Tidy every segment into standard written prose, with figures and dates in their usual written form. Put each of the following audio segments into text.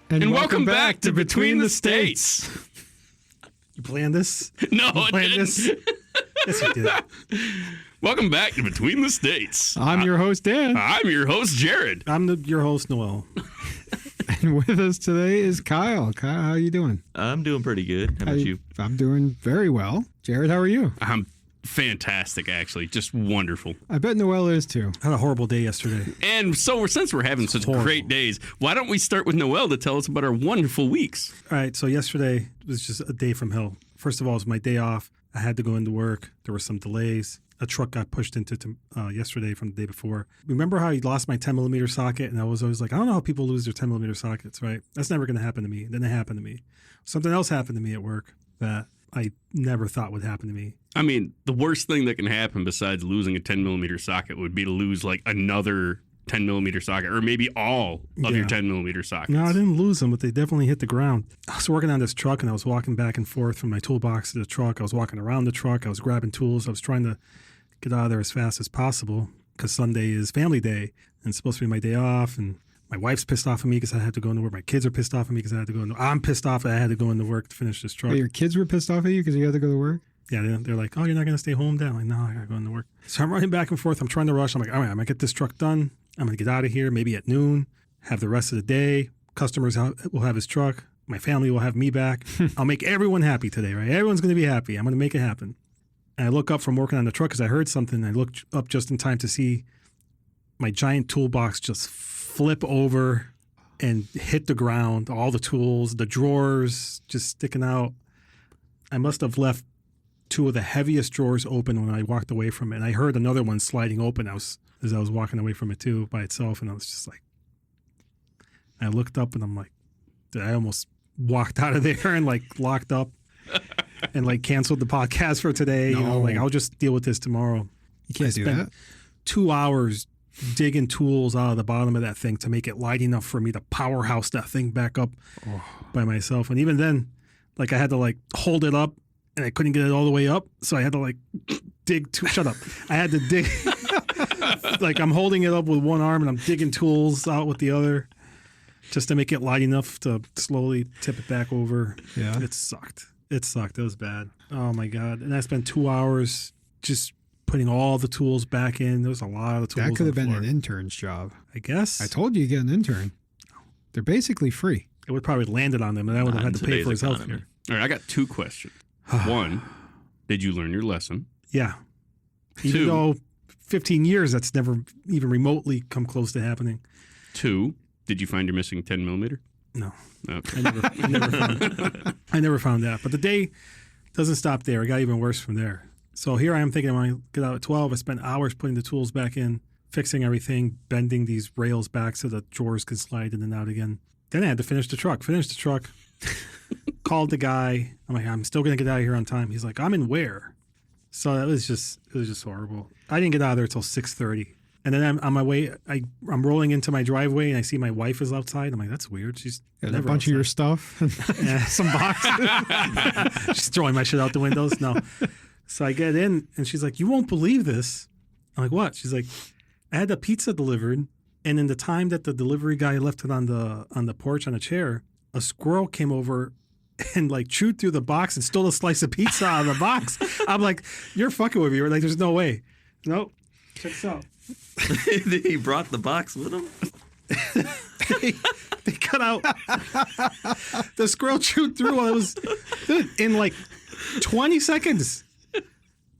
And welcome back to Between the States. You planned this? No, I didn't. This? Yes, you did. Welcome back to Between the States. I'm your host, Dan. I'm your host, Jared. I'm your host, Noel. And with us today is Kyle. Kyle, how are you doing? I'm doing pretty good. How about you? I'm doing very well. Jared, how are you? I'm fantastic, actually. Just wonderful. I bet Noel is too. I had a horrible day yesterday. And so since we're having such great days, why don't we start with Noel to tell us about our wonderful weeks? All right, so yesterday was just a day from hell. First of all, it was my day off. I had to go into work. There were some delays. A truck got pushed into yesterday from the day before. Remember how I lost my 10mm socket? And I was always like, I don't know how people lose their 10mm sockets, right? That's never going to happen to me. Then it happened to me. Something else happened to me at work that I never thought would happen to me. I mean, the worst thing that can happen besides losing a 10mm socket would be to lose like another 10mm socket, or maybe all of your 10mm sockets. No, I didn't lose them, but they definitely hit the ground. I was working on this truck, and I was walking back and forth from my toolbox to the truck. I was walking around the truck. I was grabbing tools. I was trying to get out of there as fast as possible because Sunday is family day, and it's supposed to be my day off, and my wife's pissed off at me because I had to go into work. My kids are pissed off at me because I had to go into work. I'm pissed off that I had to go into work to finish this truck. Wait, your kids were pissed off at you because you had to go to work? Yeah, they're like, oh, you're not going to stay home, Dad? I'm like, no, I got to go into work. So I'm running back and forth. I'm trying to rush. I'm like, all right, I'm going to get this truck done. I'm going to get out of here maybe at noon, have the rest of the day. Customers will have his truck. My family will have me back. I'll make everyone happy today, right? Everyone's going to be happy. I'm going to make it happen. And I look up from working on the truck because I heard something. I looked up just in time to see my giant toolbox just flip over and hit the ground. All the tools, the drawers just sticking out. I must have left two of the heaviest drawers open when I walked away from it. And I heard another one sliding open as I was walking away from it too by itself. And I was just like, I looked up and I'm like, I almost walked out of there and like locked up and like canceled the podcast for today. No. You know, like I'll just deal with this tomorrow. You can't do that. 2 hours digging tools out of the bottom of that thing to make it light enough for me to powerhouse that thing back up by myself. And even then, like I had to like hold it up and I couldn't get it all the way up. So I had to like dig. Shut up. I had to dig. Like I'm holding it up with one arm and I'm digging tools out with the other just to make it light enough to slowly tip it back over. Yeah. It sucked. It was bad. Oh my God. And I spent 2 hours just putting all the tools back in. There was a lot of tools. That could have been floor. an intern's job. I guess. I told you to get an intern. They're basically free. It would probably landed on them and I would have had to pay for his health care. All right, I got 2 questions. One, did you learn your lesson? Yeah. Even though 15 years, that's never even remotely come close to happening. 2, did you find your missing 10mm? No. Okay. I never found that. But the day doesn't stop there. It got even worse from there. So here I am thinking when I get out at 12, I spent hours putting the tools back in, fixing everything, bending these rails back so the drawers could slide in and out again. Then I had to finish the truck. Called the guy. I'm like, I'm still going to get out of here on time. He's like, I'm in Ware. So it was just horrible. I didn't get out of there until 6:30. And then I'm on my way. I'm rolling into my driveway and I see my wife is outside. I'm like, that's weird. She's Got never a bunch outside. of your stuff. Yeah, some boxes. She's throwing my shit out the windows. No. So I get in and she's like, you won't believe this. I'm like, what? She's like, I had the pizza delivered. And in the time that the delivery guy left it on the porch on a chair, a squirrel came over and like chewed through the box and stole a slice of pizza out of the box. I'm like, you're fucking with me. Like, there's no way. Nope. Check this out. He brought the box with him? They cut out. The squirrel chewed through while it was in like 20 seconds.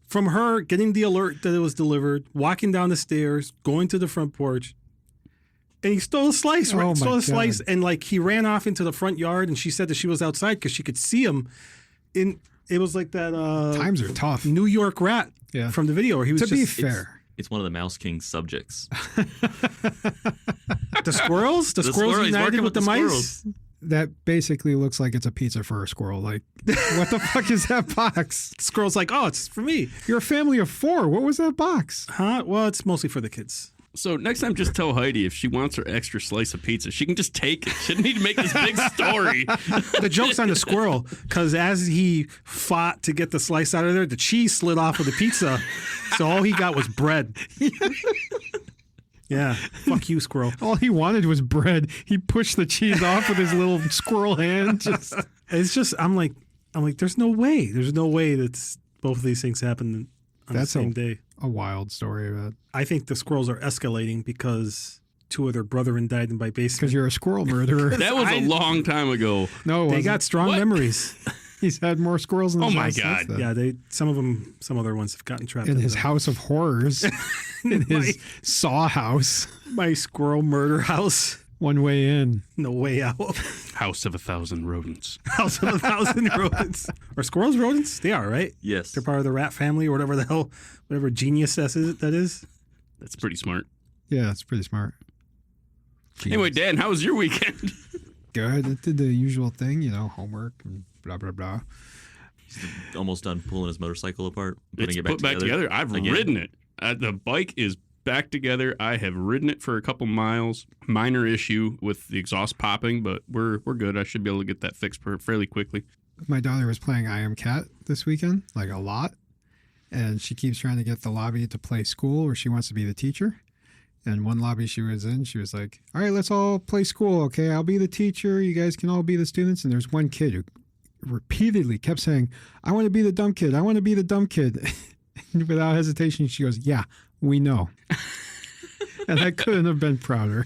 From her getting the alert that it was delivered, walking down the stairs, going to the front porch, and he stole a slice. Right? Oh, stole my a slice, God. and like he ran off into the front yard. And she said that she was outside because she could see him. It was like that. Times are tough. New York rat from the video where he was To just be fair. It's one of the Mouse King's subjects. the squirrels. The squirrels he's united working with the mice. squirrels. That basically looks like it's a pizza for a squirrel. Like, what the fuck is that box? The squirrel's like, oh, it's for me. You're a family of 4. What was that box? Huh? Well, it's mostly for the kids. So next time, just tell Heidi if she wants her extra slice of pizza, she can just take it. She doesn't need to make this big story. The joke's on the squirrel because as he fought to get the slice out of there, the cheese slid off of the pizza, so all he got was bread. Yeah. Fuck you, squirrel. All he wanted was bread. He pushed the cheese off with his little squirrel hand. It's just I'm like, there's no way. There's no way that both of these things happen on the same day. A wild story of it. I think the squirrels are escalating because two of their brethren died in my basement. Because you're a squirrel murderer. That was a long time ago. No, They got strong memories. He's had more squirrels in his Oh my house since God. then. Yeah, some other ones have gotten trapped In his the- house of horrors. In his saw house. My squirrel murder house. One way in. No way out. House of 1,000 rodents. House of 1,000 rodents. Are squirrels rodents? They are, right? Yes. They're part of the rat family or whatever the hell, whatever genius that is. That's pretty smart. Yeah, it's pretty smart. Anyway, Dan, how was your weekend? Good. It did the usual thing, homework and blah, blah, blah. Almost done pulling his motorcycle apart, It's put back together. I've again. ridden it. The bike is back together. I have ridden it for a couple miles. Minor issue with the exhaust popping, but we're good. I should be able to get that fixed fairly quickly. My daughter was playing I Am Cat this weekend, like a lot. And she keeps trying to get the lobby to play school where she wants to be the teacher. And one lobby she was in, she was like, all right, let's all play school, okay? I'll be the teacher. You guys can all be the students. And there's one kid who repeatedly kept saying, I want to be the dumb kid. I want to be the dumb kid. And without hesitation, she goes, yeah, we know. And I couldn't have been prouder.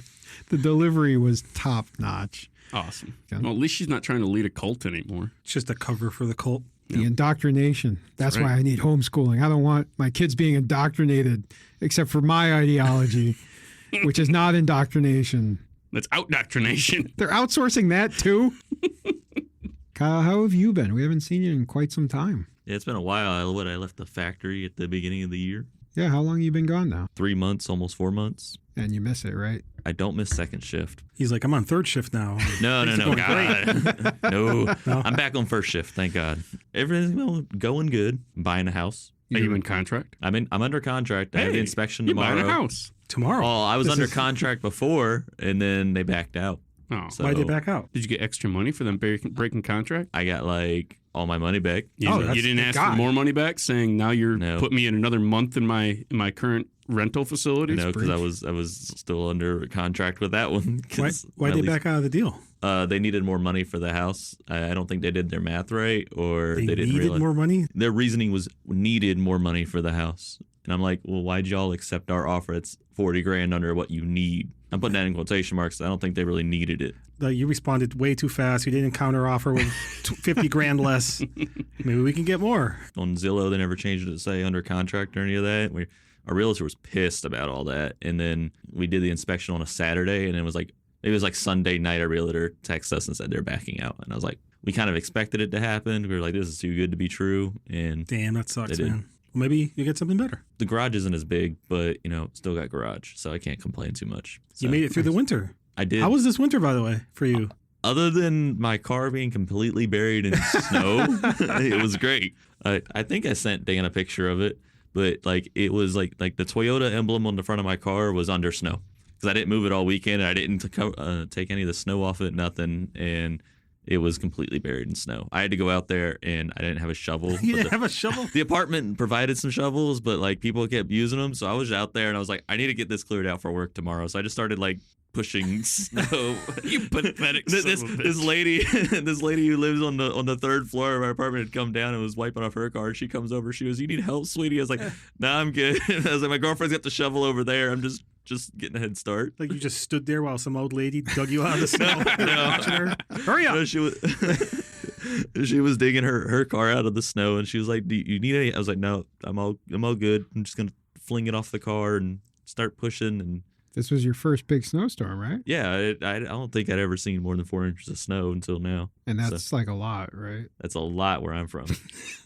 The delivery was top notch. Awesome. Okay. Well, at least she's not trying to lead a cult anymore. It's just a cover for the cult. The indoctrination. That's right. why I need homeschooling. I don't want my kids being indoctrinated, except for my ideology, which is not indoctrination. That's outdoctrination. They're outsourcing that too. Kyle, how have you been? We haven't seen you in quite some time. Yeah, it's been a while. I left the factory at the beginning of the year. Yeah, how long have you been gone now? 3 months, almost 4 months. And you miss it, right? I don't miss second shift. He's like, I'm on third shift now. No, God. No. No. I'm back on first shift, thank God. Everything's going good. Buying a house. Are you in contract? I'm under contract. I have the inspection you tomorrow. buying a house. Tomorrow. Oh, I was This under is- contract before, and then they backed out. Oh, So Why'd they back out? did you get extra money for them breaking contract? I got all my money back. You, Oh, you that's- didn't ask God. for more money back, saying now you're No. putting me in another month in my current rental facility. No, because I was still under contract with that one. Why'd they back out of the deal? They needed more money for the house. I don't think they did their math right, or They didn't needed realize. more money? Their reasoning was needed more money for the house. And I'm like, well, why'd y'all accept our offer? It's 40 grand under what you need. I'm putting that in quotation marks. I don't think they really needed it. You responded way too fast. You didn't counter offer with 50 grand less. Maybe we can get more. On Zillow, they never changed it to say under contract or any of that. Our realtor was pissed about all that. And then we did the inspection on a Saturday, and it was like Sunday night, our realtor texted us and said they're backing out. And I was like, we kind of expected it to happen. We were like, this is too good to be true. And Damn, that sucks, They did. man. Well, maybe you get something better. the garage isn't as big, but, still got garage. So I can't complain too much. So, You made it through the winter. I did. How was this winter, by the way, for you? Other than my car being completely buried in snow, it was great. I think I sent Dan a picture of it, but it was like the Toyota emblem on the front of my car was under snow because I didn't move it all weekend. And I didn't take any of the snow off it, nothing, and it was completely buried in snow. I had to go out there, and I didn't have a shovel. You but didn't have a shovel? the apartment provided some shovels, but people kept using them, so I was out there, and I was like, I need to get this cleared out for work tomorrow. So I just started pushing snow. You pathetic son This of a bitch. this lady this lady who lives on the third floor of our apartment had come down and was wiping off her car. She comes over. She goes, "You need help, sweetie?" I was like, "Nah, I'm good." I was like, "My girlfriend's got the shovel over there. I'm just getting a head start." Like you just stood there while some old lady dug you out of the snow. Watching her. Hurry up. No, she was she was digging her car out of the snow, and she was like, "Do you need any?" I was like, "No, I'm all good. I'm just gonna fling it off the car and start pushing." And This was your first big snowstorm, right? yeah, I don't think I'd ever seen more than 4 inches of snow until now. And that's like a lot, right? That's a lot where I'm from.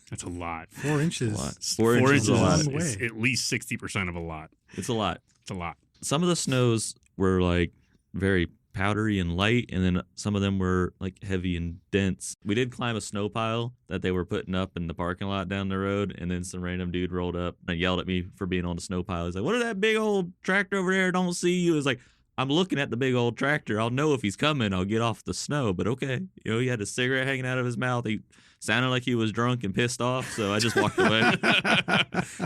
That's a lot. 4 inches. A lot. 4 inches is a lot. is a lot. is at least 60% of a lot. It's a lot. It's a lot. Some of the snows were very powdery and light, and then some of them were heavy and dense. We did climb a snow pile that they were putting up in the parking lot down the road, and then some random dude rolled up and yelled at me for being on the snow pile. He's like, "What is that big old tractor over there? Don't see you." It's like, I'm looking at the big old tractor. I'll know if he's coming. I'll get off the snow. But okay, he had a cigarette hanging out of his mouth. He Sounded like he was drunk and pissed off, so I just walked away.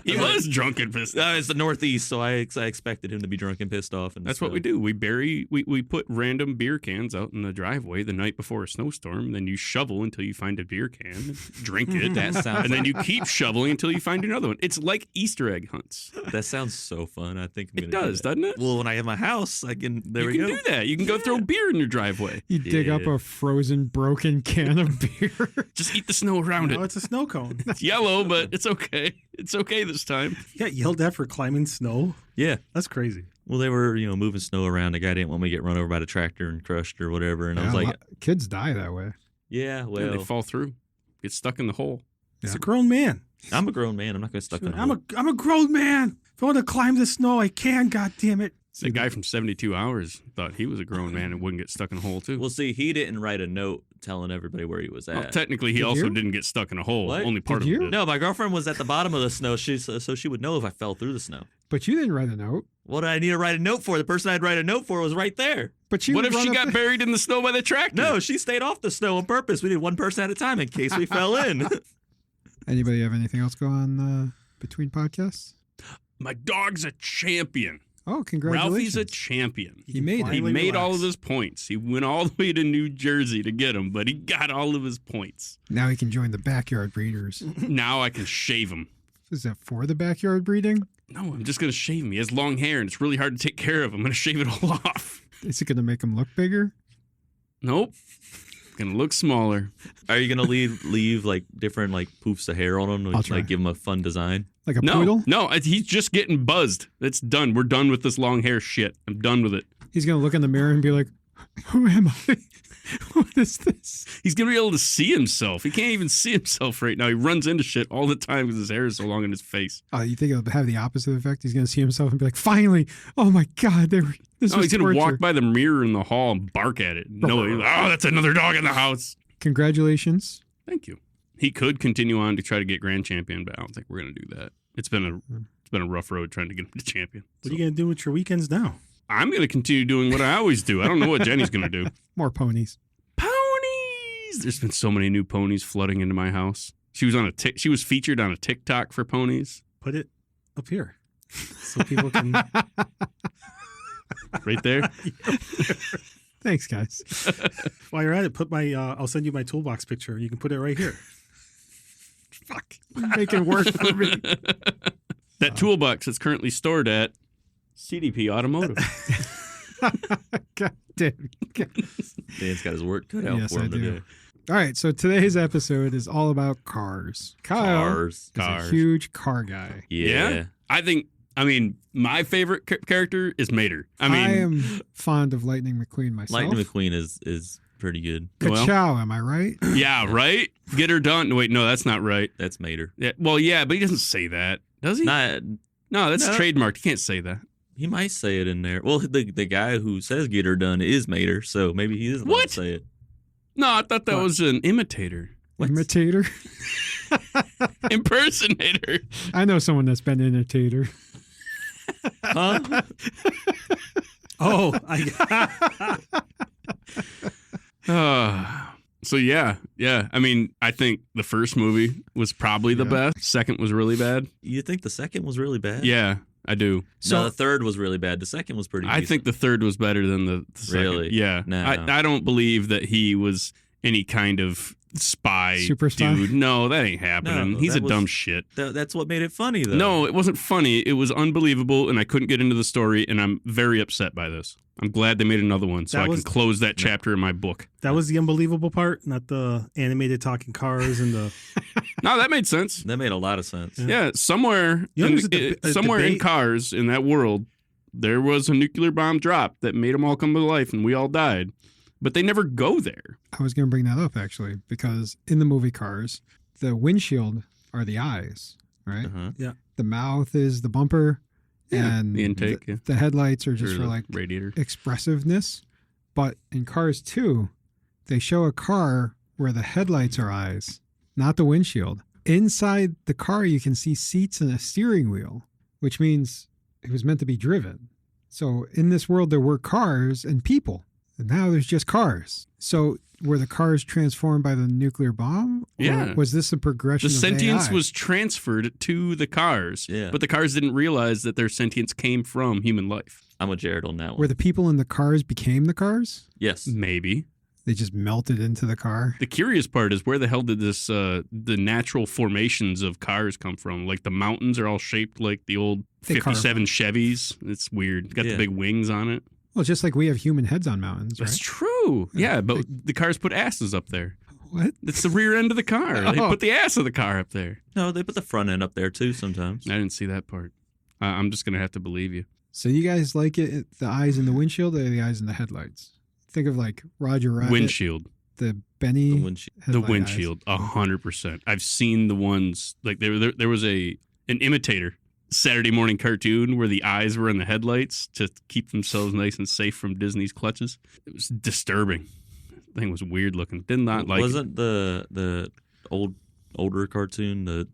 He was drunk and pissed off. It's the Northeast, so I expected him to be drunk and pissed off. And That's what we do. We put random beer cans out in the driveway the night before a snowstorm, and then you shovel until you find a beer can, drink it, That sounds and then you keep shoveling until you find another one. It's like Easter egg hunts. That sounds so fun. I think I'm It gonna do does, that. doesn't it? Well, when I have my house, I can. There You we can go. do that. You can go throw beer in your driveway. You dig up Yeah. a frozen, broken can of beer. Just eat the snow around No, it. it's a snow cone. It's yellow, but it's okay. It's okay this time. You got yelled at for climbing snow? Yeah. That's crazy. Well, they were, moving snow around. The guy didn't want me to get run over by the tractor and crushed or whatever. And I was Yeah, like, kids die that way. yeah, And well, they fall through, get stuck in the hole. He's Yeah. a grown man. I'm a grown man. I'm not going to stuck in a I'm hole. a grown man. If I want to climb the snow, I can. God damn it. The guy from 72 Hours thought he was a grown man and wouldn't get stuck in a hole, too. Well, see, he didn't write a note telling everybody where he was at. Well, technically, he Did also you? didn't get stuck in a hole. What? Only part Did of you? it. did. No, my girlfriend was at the bottom of the snow, so she would know if I fell through the snow. But you didn't write a note. What did I need to write a note for? The person I'd write a note for was right there. But you What would if run she up got the- buried in the snow by the tractor? No, she stayed off the snow on purpose. We did one person at a time in case we fell in. Anybody have anything else go on between podcasts? My dog's a champion. Oh, congratulations. Ralphie's a champion. He made it. He Finally made all relax. of his points. He went all the way to New Jersey to get him, but he got all of his points. Now he can join the backyard breeders. Now I can shave him. Is that for the backyard breeding? No, I'm just going to shave him. He has long hair, and it's really hard to take care of. I'm going to shave it all off. Is it going to make him look bigger? Nope. Going to look smaller. Are you gonna leave like different like poofs of hair on him? I'll try. Like give him a fun design. Like a No, poodle? no, he's just getting buzzed. It's done. We're done with this long hair shit. I'm done with it. He's going to look in the mirror and be like, who am I? What is this? He's going to be able to see himself. He can't even see himself right now. He runs into shit all the time because his hair is so long in his face. Oh, you think it'll have the opposite effect? He's going to see himself and be like, finally, oh my God, this No, was he's going to torture. walk by the mirror in the hall and bark at it. No, oh, that's another dog in the house. Congratulations. Thank you. He could continue on to try to get grand champion, but I don't think we're going to do that. It's been a rough road trying to get him to champion. What are you going to do with your weekends now? I'm going to continue doing what I always do. I don't know what Jenny's going to do. More ponies. Ponies! There's been so many new ponies flooding into my house. She was featured on a TikTok for ponies. Put it up here so people can. Right there. Thanks, guys. While you're at it, put my. I'll send you my toolbox picture. You can put it right here. Fuck. Make it work for me. That toolbox is currently stored at CDP Automotive. God damn. Dan's got his work cut out Yes, for I him do. today. All right, so today's episode is all about cars. Kyle Cars. is a huge car guy. Yeah. I mean, my favorite character is Mater. I am fond of Lightning McQueen myself. Lightning McQueen is pretty good. Well- Ka-chow, am I right? Yeah, right? Get her done. Wait, no, that's not right. That's Mater. Yeah, well, yeah, but he doesn't say that. Does he? Not. No, that's No. trademarked. You can't say that. He might say it in there. Well, the guy who says "get her done" is Mater, so maybe he isn't allowed What? to say it. No, I thought that What? was an imitator. What? Imitator. Impersonator. I know someone that's been an imitator. Huh? Oh, I. So yeah. I mean, I think the first movie was probably the Yeah. best. Second was really bad. You think the second was really bad? Yeah, I do. No, the third was really bad. The second was pretty. I decent. think the third was better than the second. Really? Yeah. No. I don't believe that he was any kind of spy Super spy? dude. No, that ain't happening. No, He's that a dumb was- shit. that's what made it funny, though. No, it wasn't funny. It was unbelievable, and I couldn't get into the story, and I'm very upset by this. I'm glad they made another one so That I was- can close that chapter in my book. That was the unbelievable part, not the animated talking cars and the. No, that made sense. that made a lot of sense. Yeah, somewhere, You know, in, there's a somewhere in debate- Cars in that world, there was a nuclear bomb drop that made them all come to life, and we all died. But they never go there. I was going to bring that up actually, because in the movie Cars, the windshield are the eyes, right? Uh-huh. The mouth is the bumper, Yeah, and the intake, yeah. the headlights are just Or for the like radiator. expressiveness. But in Cars 2, they show a car where the headlights are eyes, not the windshield. Inside the car, you can see seats and a steering wheel, which means it was meant to be driven. So in this world, there were cars and people. And now there's just cars. So were the cars transformed by the nuclear bomb? Or Yeah. was this a progression The of sentience AI? was transferred to the cars, Yeah. but the cars didn't realize that their sentience came from human life. I'm with Jared on that one. Where the people in the cars became the cars? Yes. Maybe. They just melted into the car? The curious part is where the hell did this the natural formations of cars come from? Like the mountains are all shaped like the old They carve 57 Chevys. It's weird. Got Yeah. the big wings on it. Well, just like we have human heads on mountains, right? That's true. Yeah, but the cars put asses up there. What? It's the rear end of the car. They Oh. put the ass of the car up there. No, they put the front end up there too sometimes. I didn't see that part. I'm just going to have to believe you. So you guys like it, the eyes in the windshield or the eyes in the headlights? Think of like Roger Rabbit, Windshield. the Benny The windshield. The headlight eyes. windshield, 100%. I've seen the ones, like there was an imitator Saturday morning cartoon where the eyes were in the headlights to keep themselves nice and safe from Disney's clutches. It was disturbing. The thing was weird looking. Did not like it. Wasn't the older cartoon, the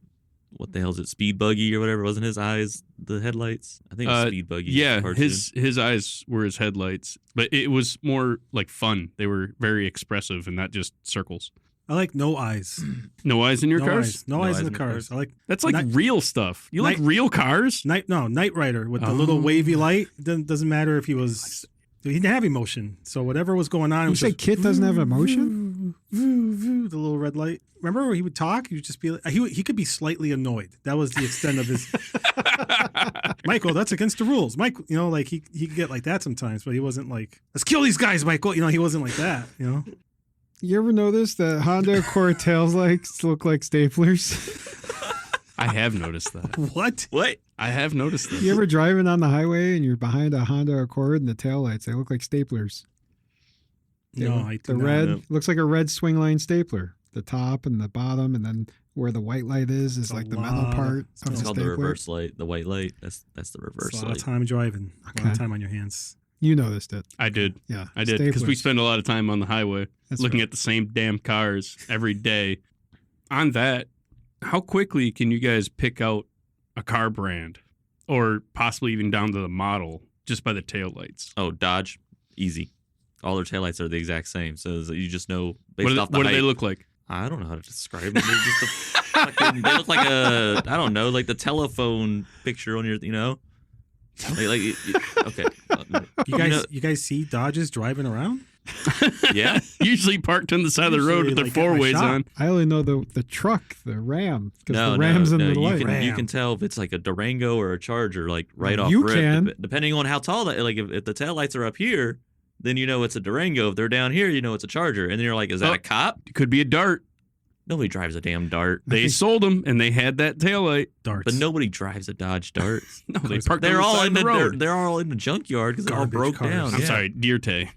what the hell is it, Speed Buggy or whatever? Wasn't his eyes the headlights? I think it was Speed Buggy. Yeah, cartoon. his eyes were his headlights, but it was more like fun. They were very expressive and not just circles. I like no eyes. No eyes in your no cars? eyes. No, eyes in the cars. I like That's like Night- real stuff. You like Night- real cars? Knight Rider with the Oh. little wavy light. Doesn't matter if he was. He didn't have emotion. So whatever was going on, it You was say just Kit doesn't have emotion? The little red light. Remember when he would talk? He would just be like, he could be slightly annoyed. That was the extent of his. Michael, that's against the rules. Mike, like he could get like that sometimes, but he wasn't like, let's kill these guys, Michael. He wasn't like that. You ever notice that Honda Accord tails look like staplers? I have noticed that. What? What? I have noticed this. You ever driving on the highway and you're behind a Honda Accord and the taillights, they look like staplers. No, I The do not. red No. looks like a red swing line stapler. The top and the bottom, and then where the white light is It's a like the metal lot of- part it's of It's the called the stapler. reverse light, the white light. That's the It's reverse a lot light. of time driving. A lot Okay. of time on your hands. You noticed it. I did. Yeah. I did because we Staplers. spend a lot of time on the highway That's looking right. at the same damn cars every day. On that, how quickly can you guys pick out a car brand or possibly even down to the model just by the taillights? Oh, Dodge, easy. All their taillights are the exact same, so you just know based What, off the what do height. they look like? I don't know how to describe them. They're just a fucking, they look like a, I don't know, like the telephone picture on your, okay. You guys see Dodges driving around? Yeah. Usually parked on the side of the road with Usually, their like, at my four-ways shop. on. I only know the truck, the Ram, because No, the Ram's in the you light. can, you Ram. can tell if it's like a Durango or a Charger, like right Well, off you rip. can. Depending on how tall that, like if the taillights are up here, then you know it's a Durango. If they're down here, you know it's a Charger. And then you're like, is that Oh. a cop? It could be a Dart. Nobody drives a damn Dart. They think- sold them and they had that taillight. Darts. But nobody drives a Dodge Dart. No, they Cars- parked They're on the all side in of the road. they're all in the junkyard because they're all Garbage broke cars. down. I'm Yeah. sorry, Deerte.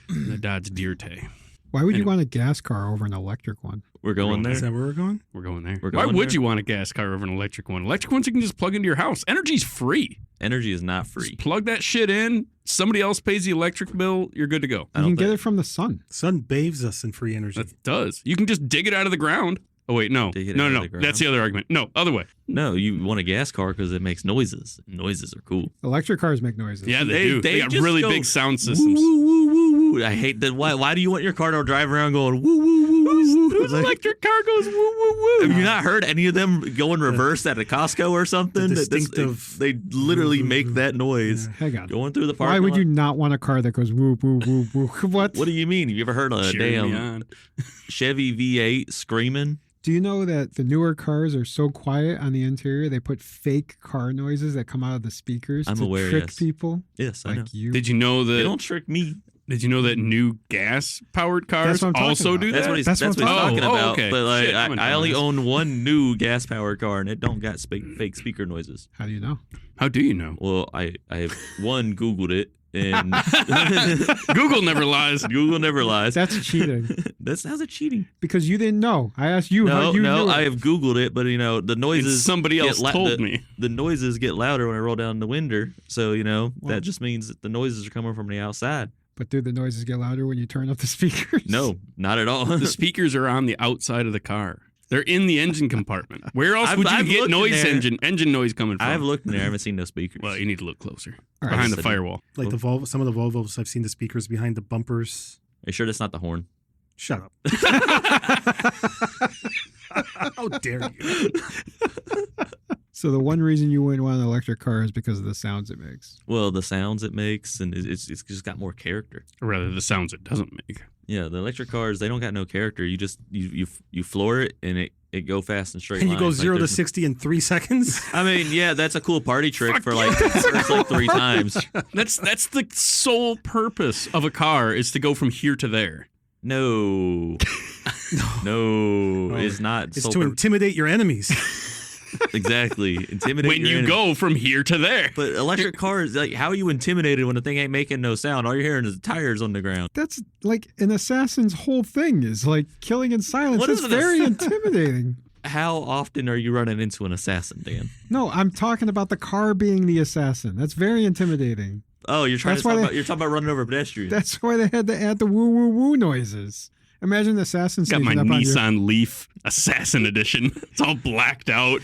The Dodge Deerte. Why would you Anyway. want a gas car over an electric one? We're going Is there. that where we're going? We're going there. We're Why going would there. you want a gas car over an electric one? Electric ones you can just plug into your house. Energy's free. Energy is not Just free. plug that shit in. Somebody else pays the electric bill. You're good to go. I You don't can get think- it from the sun. Sun bathes us in free energy. That does. You can just dig it out of the ground. Oh wait, no, Dig it no, out no, of the that's the other argument. No, other way. No, you want a gas car because it makes noises. Noises are cool. Electric cars make noises. Yeah, they They- do. they They got just really go big sound Woo, systems. woo, woo, woo, woo. I hate that. Why do you want your car to drive around going woo, woo, woo, woo, woo? Whose Like, electric car goes woo woo woo? have you not heard any of them go in reverse at a Costco or something? The That's- distinctive they literally make that noise Hang on. going through the parking Why would lot. you not want a car that goes whoop, whoop, whoop, whoop? What? What do you mean? Have you ever heard of a Cheering me damn on. Chevy V8 screaming? Do you know that the newer cars are so quiet on the interior, they put fake car noises that come out of the speakers I'm to aware, trick yes. people Yes, I know. like you? Did you know They that? don't trick me. Did you know that new gas powered cars That's what I'm talking also about. do That's that? what he's, That's that's what what I'm he's talking talking about. about. Oh, okay. But like, Shit, I'm a I only dumbass. own one new gas powered car, and it don't got fake speaker noises. How do you know? How do you know? Well, I one Googled it, and Google never lies. Google never lies. That's cheating That's how's it cheating? because you didn't know. I asked you how No, you no, knew. I have Googled it, but the It's noises somebody get else la- told the- me. the noises get louder when I roll down the window. So Well- that just means that the noises are coming from the outside. But do the noises get louder when you turn up the speakers? No, not at all. The speakers are on the outside of the car. They're in the engine compartment. Where else I've- would you I've get looked noise in there. engine noise coming from? I've looked in there. I haven't seen no speakers. Well, you need to look closer. All right. Behind the So- firewall. Like the Volvo, some of the Volvos, I've seen the speakers behind the bumpers. Are you sure that's not the horn? Shut up. How dare you? So the one reason you wouldn't want an electric car is because of the sounds it makes. Well, the sounds it makes, and it's just got more character. Or rather, the sounds it doesn't make. Yeah, the electric cars, they don't got no character. You just you floor it and it go fast and straight. And you go lines. Like, 0 to there's- 60 in 3 seconds. I mean, yeah, that's a cool party trick Fuck for yeah, like that's a first like 3 times. That's the sole purpose of a car is to go from here to there. No, it's not. It's sole to pur- intimidate your enemies. exactly intimidate When your you enemy. go from here to there. But electric cars, like, how are you intimidated when the thing ain't making no sound? All you're hearing is the tires on the ground. That's like an assassin's whole thing is like killing in silence. What It's is an very ass- intimidating. How often are you running into an assassin, Dan? No, I'm talking about the car being the assassin. That's very intimidating. Oh, you're trying That's to why talk they- about you're talking about running over pedestrians. That's why they had to add the woo woo woo noises. Imagine the assassin Got my sneaking up on you. Nissan Leaf Assassin Edition. It's all blacked out.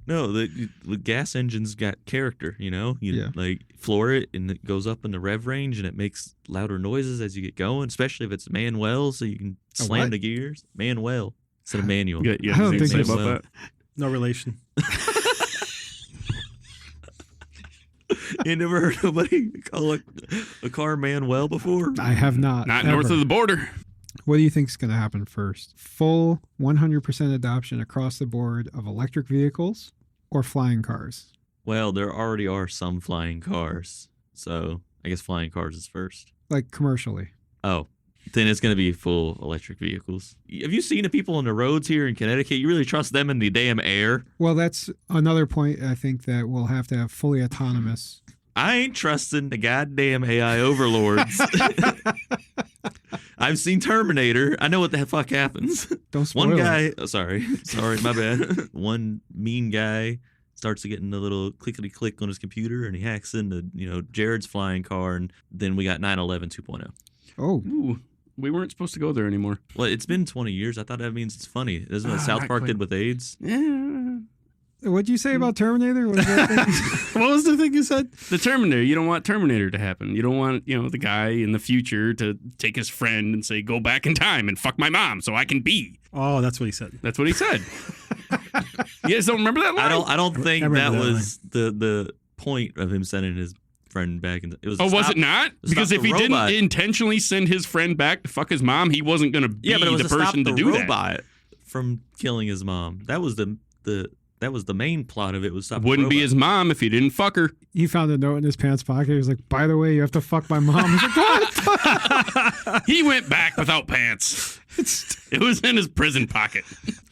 No, the gas engine's got character, you know? You Yeah. like floor it and it goes up in the rev range and it makes louder noises as you get going, especially if it's manual, so you can A slam what? the gears. Manual instead of manual. You got I don't anything to think say so. about that? No relation. You never heard nobody call a car manual before? I have not. Not ever. north of the border. What do you think is going to happen first? Full 100% adoption across the board of electric vehicles or flying cars? Well, there already are some flying cars, so I guess flying cars is first. Like commercially. Oh, then it's going to be full electric vehicles. Have you seen the people on the roads here in Connecticut? You really trust them in the damn air? Well, that's another point I think that we'll have to have fully autonomous. I ain't trusting the goddamn AI overlords. I've seen Terminator. I know what the fuck happens. Don't spoil One it. guy, sorry, my bad. One mean guy starts to get a little clickety click on his computer, and he hacks into Jared's flying car, and then we got 9/11 2.0. Oh, Ooh, we weren't supposed to go there anymore. Well, it's been 20 years. I thought that means it's funny. Isn't what South not Park quite. did with AIDS? Yeah. what'd you say about Terminator? What was that thing? What was the thing you said? The Terminator. You don't want Terminator to happen. You don't want, the guy in the future to take his friend and say, go back in time and fuck my mom so I can be. Oh, that's what he said. That's what he said. You guys don't remember that line? I don't think I remember that that was the point of him sending his friend back. It was Oh, was stop- it not? stop Because if the he robot. didn't intentionally send his friend back to fuck his mom, he wasn't going to be Yeah, but it was the to stop person the to do robot from killing his mom. That was the main plot of it. Was stop that. Wouldn't the be robot. his mom if he didn't fuck her. He found a note in his pants pocket. He was like, by the way, you have to fuck my mom. He's like, what? He went back without pants. It was in his prison pocket.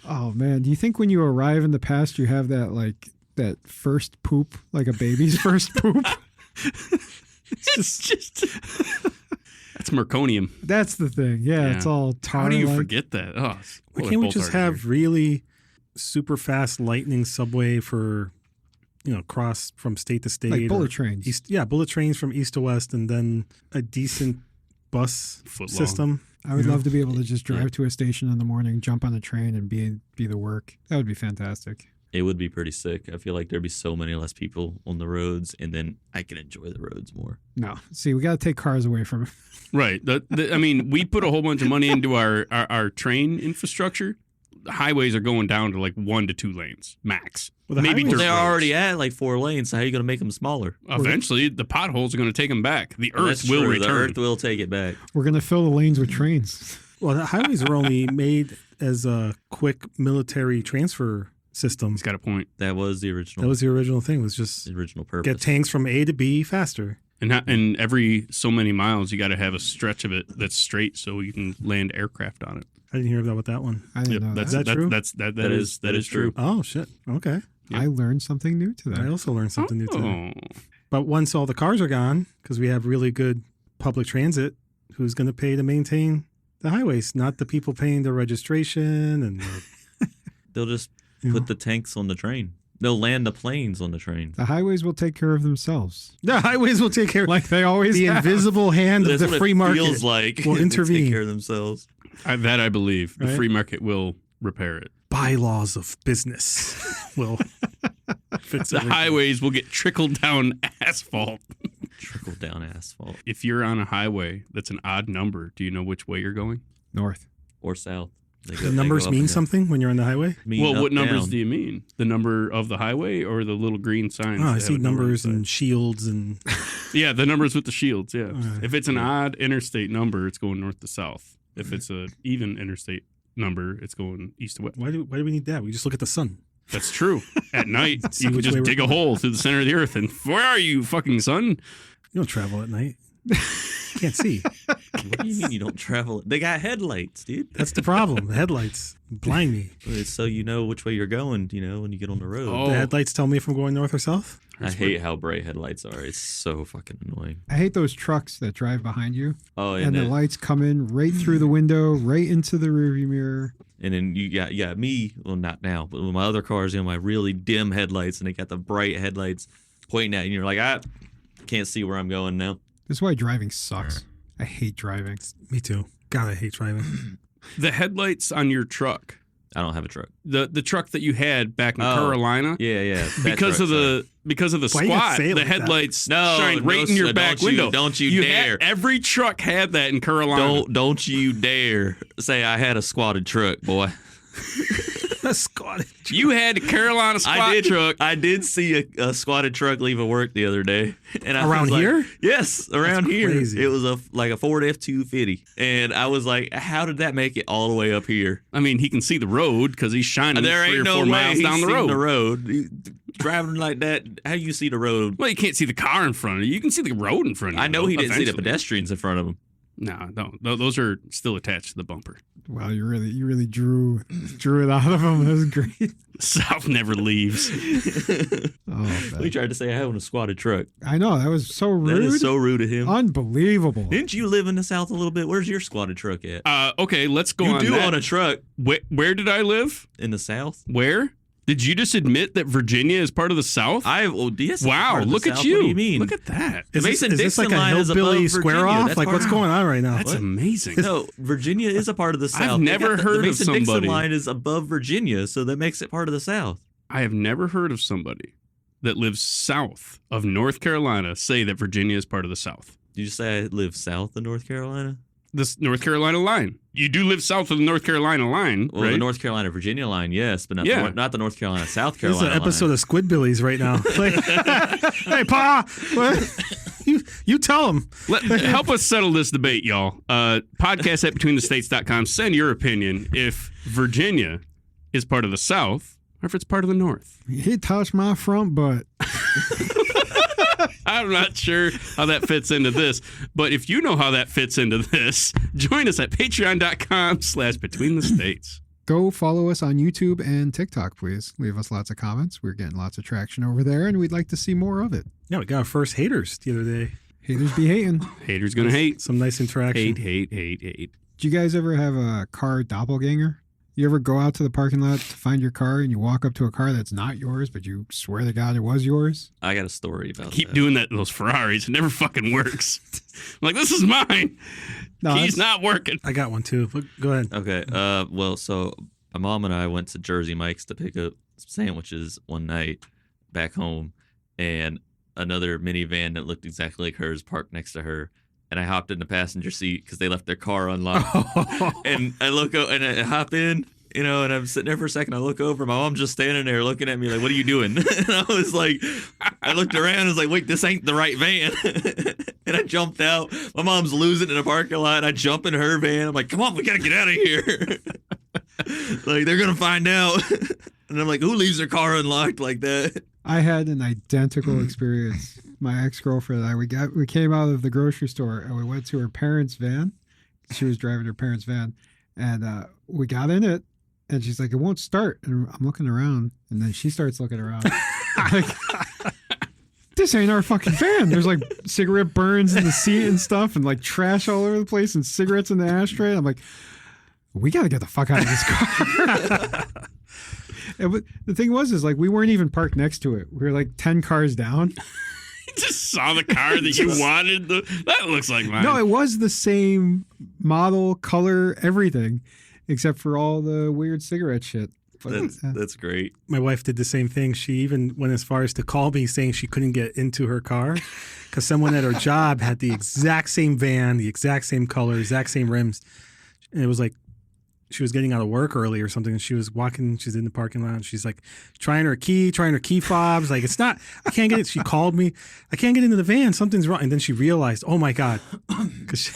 Oh, man. Do you think when you arrive in the past, you have that first poop, like a baby's first poop? It's just that's merconium. That's the thing. Yeah, Yeah. it's all tar. How do you forget that? Oh, Why can't we just have really super fast lightning subway for, cross from state to state? like or bullet trains? bullet trains from east to west, and then a decent bus Foot long. system. I would Yeah. love to be able to just drive Yeah. to a station in the morning, jump on a train, and be the work. That would be fantastic. It would be pretty sick. I feel like there'd be so many less people on the roads, and then I could enjoy the roads more. No, see, we got to take cars away from it. Right. I mean, we put a whole bunch of money into our train infrastructure. The highways are going down to like 1 to 2 lanes max. Well, the Maybe highways- dirt They're roads. already at like 4 lanes, so how are you going to make them smaller? Eventually, the potholes are going to take them back. The That's Earth will true. return. The Earth will take it back. We're going to fill the lanes with trains. Well, the highways were only made as a quick military transfer system. He's got a point. That was the original. That was the original thing. Was just the original purpose. get tanks from A to B faster. And every so many miles, you got to have a stretch of it that's straight so you can land aircraft on it. I didn't hear about that one. I didn't Yep, know that's that. that true? that is true. Oh shit. Okay. I learned something new today. I also learned something new today. Oh. But once all the cars are gone, because we have really good public transit, who's going to pay to maintain the highways? Not the people paying the registration and They'll just you know. put the tanks on the train. They'll land the planes on the train. The highways will take care of themselves, the highways will take care. like they always The have. invisible hand of That's the what free it market feels like. will They intervene. take care of themselves. That I believe. The Right? free market will repair it. Bylaws of business will fix The everything. highways will get trickled down asphalt. Trickle down asphalt If you're on a highway that's an odd number, do you know which way you're going? North. or south. The numbers mean something when you're on the highway? Well, what numbers do you mean? The number of the highway or the little green signs? Oh, I that see have a number numbers inside? and shields and Yeah, the numbers with the shields, yeah. Alright. If it's an odd interstate number, it's going north to south. If it's a even interstate number, it's going east to west. why do we need that? We just look at the sun. That's true. At night, See you can which way just we're dig a going. hole through the center of the earth and where are you, fucking sun? You don't travel at night. Can't see. What do you mean you don't travel? They got headlights, dude. That's the problem. The headlights blind me. It's so you know which way you're going, when you get on the road. Oh. The headlights tell me if I'm going north or south. I hate how bright headlights are. It's so fucking annoying. I hate those trucks that drive behind you Oh, and the then, lights come in right through the window, right into the rearview mirror. and then you got me. Well, not now, but with my other cars, my really dim headlights, and they got the bright headlights pointing at you. And you're like, I can't see where I'm going now. This is why driving sucks. I hate driving. Me too. God, I hate driving. The headlights on your truck, I don't have a truck. the truck that you had back in Oh. Carolina, Yeah. that because truck, of the Why you gotta squat, say it the like that? headlights No, shine right no, in your sir, back don't you- window. don't you dare. Every truck had that in Carolina. Don't you dare say I had a squatted truck, boy. A Scottish. You had a Carolina squat truck. I did see a squatted truck leave work the other day, and I Around was like, here? Yes, around That's here. crazy. It was a Ford F-250, and I was like, how did that make it all the way up here? I mean, he can see the road because he's shining There 3 ain't or no 4 way miles he's down the seen road. the road. Driving like that, how you see the road? Well, you can't see the car in front of you. You can see the road in front of you. I know though, he didn't see the eventually. pedestrians in front of him. No, those are still attached to the bumper. Wow, you really drew it out of him. That was great. South never leaves. Oh, We tried to say I own a squatted truck. I know that was so rude. That is so rude of him. Unbelievable. Didn't you live in the South a little bit? Where's your squatted truck at? Okay, let's go You on do that. own a truck Where did I live? in the South? Where? Did you just admit that Virginia is part of the South? Yes. Wow, part of the look at South. you. What do you mean? Look at that. Is this Mason-Dixon like a line is hillbilly above square Virginia. off? That's Like, part what's of- going on right now? That's amazing. No, Virginia is a part of the South. I've never heard the of Mason-Dixon somebody- line is above Virginia, so that makes it part of the South. I have never heard of somebody that lives south of North Carolina say that Virginia is part of the South. Did you say I live south of North Carolina? This North Carolina line. You do live south of the North Carolina line, Well, right? the North Carolina Virginia line, yes, but not, Yeah. not the North Carolina South This is Carolina an episode line. of Squidbillies right now. Like, hey, Pa, what? You tell him. Help us settle this debate, y'all. Podcast at betweenthestates.com. Send your opinion if Virginia is part of the South or if it's part of the North. He touched my front butt. I'm not sure how that fits into this, but if you know how that fits into this, join us at patreon.com/betweenthestates. Go follow us on YouTube and TikTok, please. Leave us lots of comments. We're getting lots of traction over there, and we'd like to see more of it. Yeah, we got our first haters the other day. Haters be hating. Haters gonna hate. Some nice interaction. Hate. Do you guys ever have a car doppelganger? You ever go out to the parking lot to find your car and you walk up to a car that's not yours, but you swear to God it was yours? I got a story about Keep that. doing that to those Ferraris. It never fucking works. I'm like, this is mine. No, He's that's- not working. I got one too. But go ahead. Okay. Well, so my mom and I went to Jersey Mike's to pick up sandwiches one night back home, and another minivan that looked exactly like hers parked next to her. And I hopped in the passenger seat because they left their car unlocked. And I look and I hop in, and I'm sitting there for a second. I look over, my mom's just standing there looking at me like, "What are you doing?" And I was like, I looked around and was like, "Wait, this ain't the right van." And I jumped out. My mom's losing in the parking lot. I jump in her van. I'm like, "Come on, we gotta get out of here." Like, they're gonna find out. And I'm like, who leaves their car unlocked like that? I had an identical experience. My ex-girlfriend and I, we came out of the grocery store and we went to her parents' van. She was driving her parents' van, and we got in it, and she's like, "It won't start." And I'm looking around, and then she starts looking around. Like, this ain't our fucking van. There's like cigarette burns in the seat and stuff, and like trash all over the place, and cigarettes in the ashtray. I'm like, we got to get the fuck out of this car. And the thing was like, we weren't even parked next to it. We were like 10 cars down. You just saw the car that you wanted. That looks like mine. No, it was the same model, color, everything. except for all the weird cigarette shit. But, That's great. My wife did the same thing. She even went as far as to call me saying she couldn't get into her car because someone at her job had the exact same van, the exact same color, exact same rims. And it was like she was getting out of work early or something. And she was walking, she's in the parking lot. And she's like trying her key fobs. Like, it's not, I can't get it. She called me. I can't get into the van. Something's wrong. And then she realized, oh my God. Because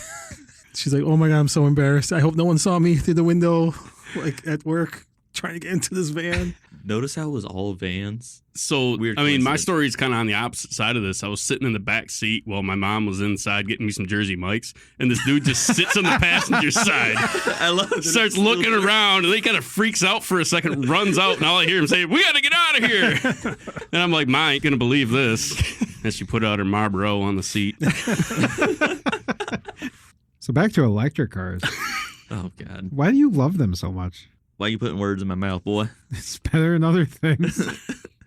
she's like, oh my God, I'm so embarrassed. I hope no one saw me through the window, like at work, trying to get into this van. Notice how it was all vans? So, Weird I mean, my coincidence. story is kind of on the opposite side of this. I was sitting in the back seat while my mom was inside getting me some Jersey Mike's, and this dude just sits on the passenger side, I love it. starts looking around, and then he kind of freaks out for a second, runs out, and all I hear him say, "We got to get out of here!" And I'm like, "Ma ain't gonna believe this." And she put out her Marlboro on the seat. So back to electric cars. Oh, God. Why do you love them so much? Why are you putting words in my mouth, boy? It's better than other things.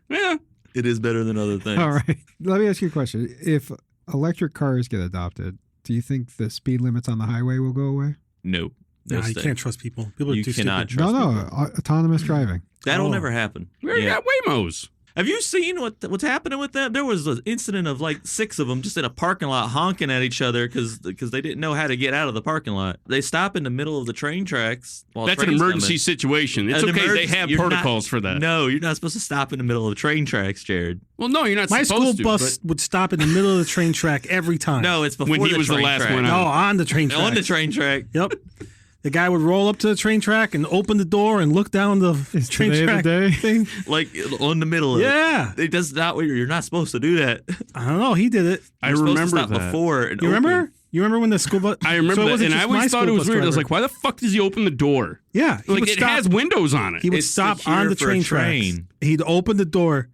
Yeah, It is better than other things. All right. Let me ask you a question. If electric cars get adopted, do you think the speed limits on the highway will go away? No. No, you can't trust people. People are You too cannot stupid. trust Autonomous driving. That'll Oh. never happen. we already got Waymos. Have you seen what's happening with them? There was an incident of like 6 of them just in a parking lot honking at each other because they didn't know how to get out of the parking lot. They stop in the middle of the train tracks. While That's an trains emergency coming. situation. It's An okay. emergency- They have you're protocols not- for that. No, you're not supposed to stop in the middle of the train tracks, Jared. Well, no, you're not My school supposed to. bus would stop in the middle of the train track every time. No, it's before When he the was the train last track. one No, out. on the train track. On the train track. Yep. The guy would roll up to the train track and open the door and look down the Is train today the track day? thing. Like on the middle of Yeah. it. It does not. You're not supposed to do that. I don't know. He did it. I You're supposed to remember stop that. before. And You remember? open. You remember when the school bus? I remember So it that, wasn't and I just my always thought it school was bus weird. I was driver. like, why the fuck does he open the door? Yeah, he Like, would it stop. has windows on it. He would It's stop secure on the for a train tracks. train. He'd open the door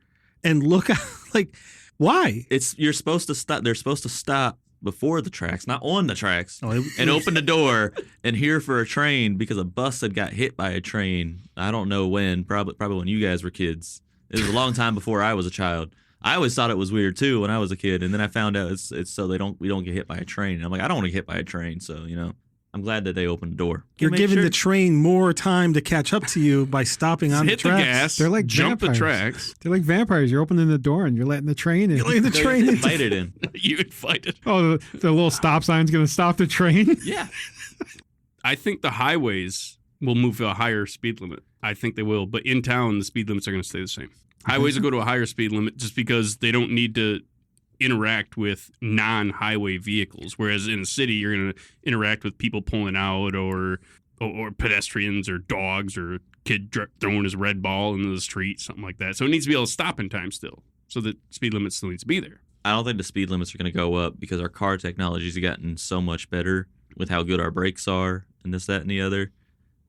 and look out. Like, why? You're supposed to stop. They're supposed to stop before the tracks, not on the tracks, Oh, and open the door and hear for a train because a bus had got hit by a train. I don't know when. Probably when you guys were kids. It was a long time before I was a child. I always thought it was weird too when I was a kid, and then I found out it's so we don't get hit by a train. And I'm like, I don't want to get hit by a train, so I'm glad that they opened the door. You're Make giving sure- the train more time to catch up to you by stopping on Hit the the tracks. gas. They're like jump vampires. the tracks. They're like vampires. You're opening the door and you're letting the train in. You're letting the They train in. invited in. You invite it. Oh, the little stop sign's going to stop the train? Yeah. I think the highways will move to a higher speed limit. I think they will, but in town the speed limits are going to stay the same. Highways will go to a higher speed limit just because they don't need to interact with non-highway vehicles. Whereas in the city, you're going to interact with people pulling out or pedestrians or dogs or a kid throwing his red ball into the street, something like that. So it needs to be able to stop in time still. So the speed limit still needs to be there. I don't think the speed limits are going to go up because our car technology's gotten so much better with how good our brakes are and this, that, and the other.